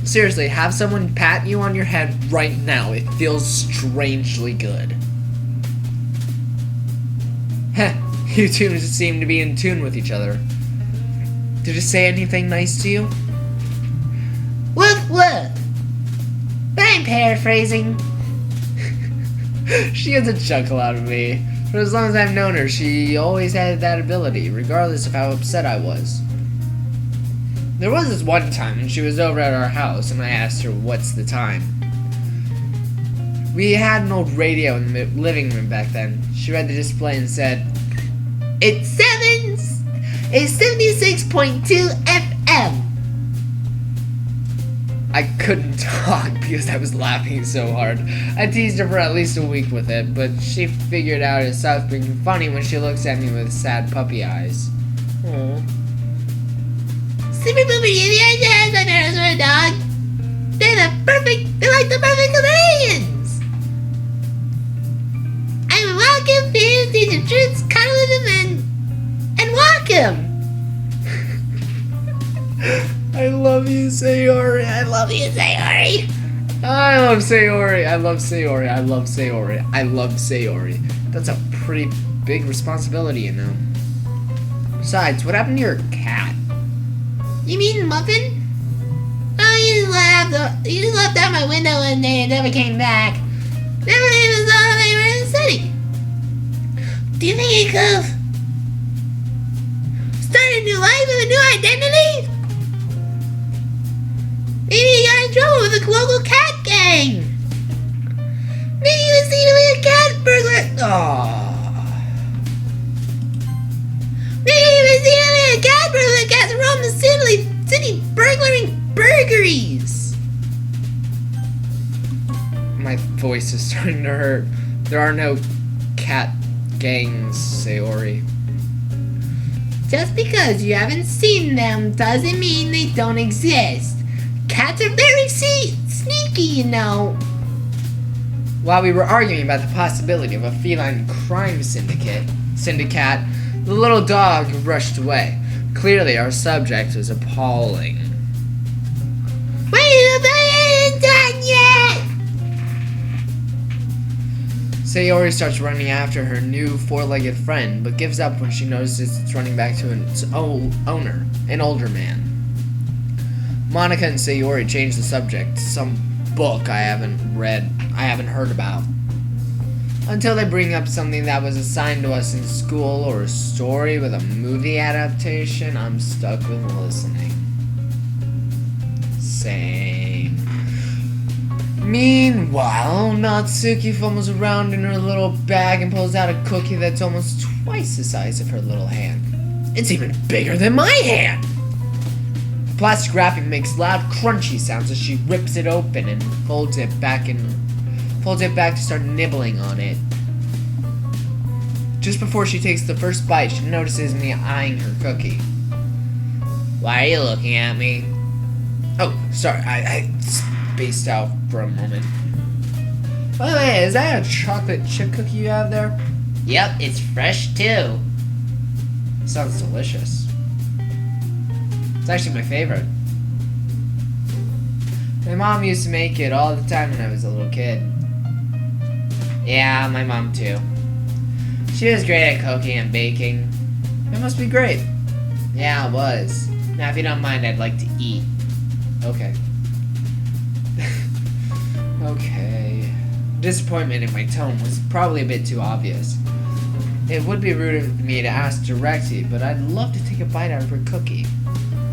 Seriously, have someone pat you on your head right now. It feels strangely good. Heh, you two seem to be in tune with each other. Did it say anything nice to you? Woof woof. But I'm paraphrasing. She gets a chuckle out of me. For as long as I've known her, she always had that ability, regardless of how upset I was. There was this one time when she was over at our house and I asked her what's the time. We had an old radio in the living room back then. She read the display and said, It's 76.2 FM. I couldn't talk because I was laughing so hard. I teased her for at least a week with it, but she figured out it stops being funny when she looks at me with sad puppy eyes. Aww. Super Booper Indians has my parents for a dog. They're like the perfect companions. I would walk him, feed him, teach him tricks, cuddle him, and walk him. I love you, Sayori. I love you, Sayori. I love Sayori. I love Sayori. I love Sayori. I love Sayori. That's a pretty big responsibility, you know. Besides, what happened to your cat? You mean Muffin? Oh, he just left out my window one day and never came back. Never even saw him anywhere in the city. Do you think he could have started a new life with a new identity? Maybe he got in trouble with the local cat gang. Maybe he was seen to be a cat burglar. Aww. Maybe he was seen to be a cat burglar that gets around the city burglaring burglaries. My voice is starting to hurt. There are no cat gangs, Sayori. Just because you haven't seen them doesn't mean they don't exist. Cats are very sneaky, you know. While we were arguing about the possibility of a feline crime syndicate, the little dog rushed away. Clearly, our subject was appalling. Wait, I ain't done yet! Sayori starts running after her new four-legged friend, but gives up when she notices it's running back to its owner, an older man. Monica and Sayori change the subject to some book I haven't heard about. Until they bring up something that was assigned to us in school or a story with a movie adaptation, I'm stuck with listening. Same. Meanwhile, Natsuki fumbles around in her little bag and pulls out a cookie that's almost twice the size of her little hand. It's even bigger than my hand! The plastic wrapping makes loud crunchy sounds as she rips it open and folds it back to start nibbling on it. Just before she takes the first bite, she notices me eyeing her cookie. Why are you looking at me? Oh, sorry, I spaced out for a moment. By the way, is that a chocolate chip cookie you have there? Yep, it's fresh too. Sounds delicious. It's actually my favorite. My mom used to make it all the time when I was a little kid. Yeah, my mom too. She was great at cooking and baking. It must be great. Yeah, it was. Now, if you don't mind, I'd like to eat. Okay. Okay. Disappointment in my tone was probably a bit too obvious. It would be rude of me to ask directly, but I'd love to take a bite out of her cookie.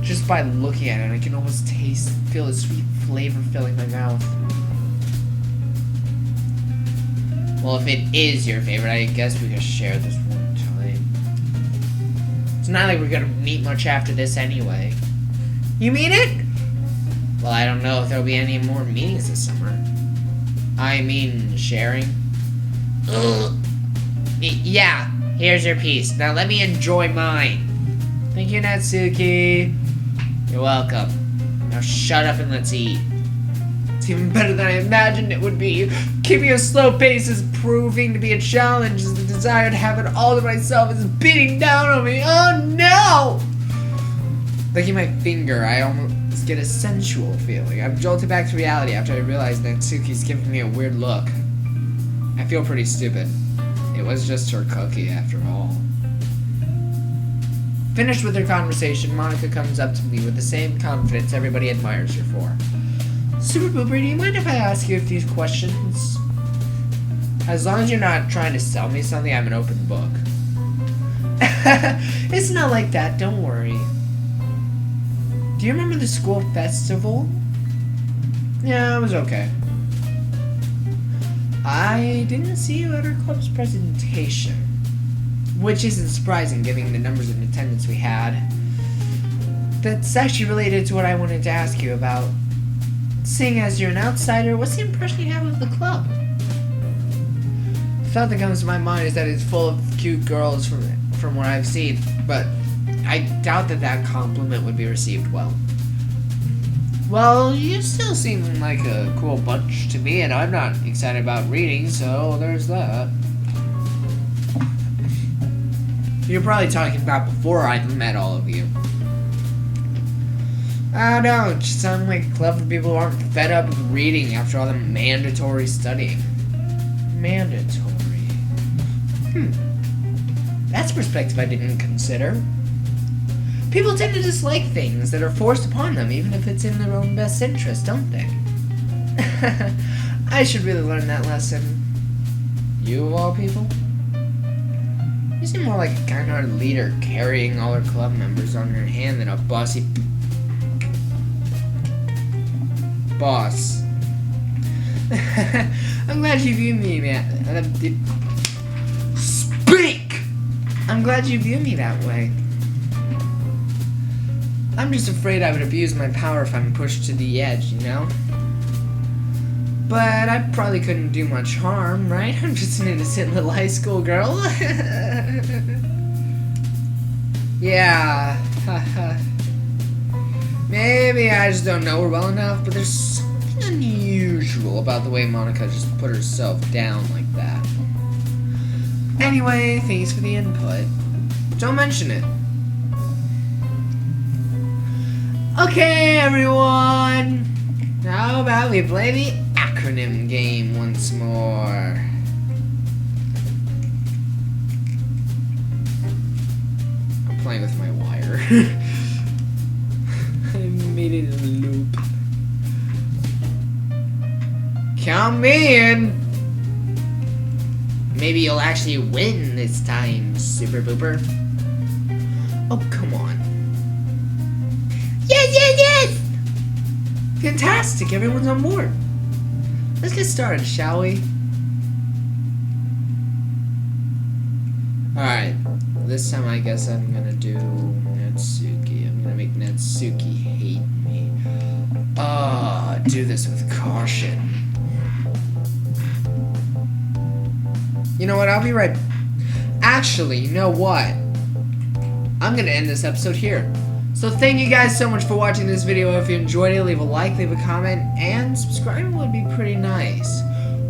Just by looking at it, I can almost feel the sweet flavor filling my mouth. Well, if it is your favorite, I guess we could share this one time. It's not like we're gonna meet much after this anyway. You mean it? Well, I don't know if there'll be any more meetings this summer. I mean, sharing. Ugh. Yeah, here's your piece. Now let me enjoy mine. Thank you, Natsuki. You're welcome. Now shut up and let's eat. It's even better than I imagined it would be. Keeping a slow pace is proving to be a challenge, as the desire to have it all to myself is beating down on me. Oh no! Licking my finger, I almost get a sensual feeling. I'm jolted back to reality after I realize Natsuki's giving me a weird look. I feel pretty stupid. It was just her cookie after all. Finished with her conversation, Monica comes up to me with the same confidence everybody admires her for. Super Booper, do you mind if I ask you a few questions? As long as you're not trying to sell me something, I'm an open book. It's not like that, don't worry. Do you remember the school festival? Yeah, it was okay. I didn't see you at our club's presentation. Which isn't surprising, given the numbers of attendance we had. That's actually related to what I wanted to ask you about. Seeing as you're an outsider, what's the impression you have of the club? The thought that comes to my mind is that it's full of cute girls from what I've seen, but I doubt that compliment would be received well. Well, you still seem like a cool bunch to me, and I'm not excited about reading, so there's that. You're probably talking about before I met all of you. I don't know, it just sounds like a club for people who aren't fed up with reading after all the mandatory studying. Mandatory. That's a perspective I didn't consider. People tend to dislike things that are forced upon them, even if it's in their own best interest, don't they? I should really learn that lesson. You, of all people? You seem more like a kind-hearted leader carrying all her club members on her hand than a bossy boss. I'm glad you view me, man. Speak! I'm glad you view me that way. I'm just afraid I would abuse my power if I'm pushed to the edge, you know? But I probably couldn't do much harm, right? I'm just an innocent little high school girl. Yeah. Maybe I just don't know her well enough, but there's something unusual about the way Monica just put herself down like that. Anyway, thanks for the input. Don't mention it. Okay, everyone. How about we play the acronym game once more? I'm playing with my wire. I made it in a loop. Count me in. Maybe you'll actually win this time, Super Booper. Oh, come on. Yes, yes, yes! Fantastic, everyone's on board. Let's get started, shall we? Alright, this time I guess I'm gonna do Natsuki. I'm gonna make Natsuki hate me. Do this with caution. You know what, I'll be right... Actually, you know what? I'm gonna end this episode here. So thank you guys so much for watching this video. If you enjoyed it, leave a like, leave a comment, and subscribing would be pretty nice.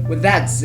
With that said,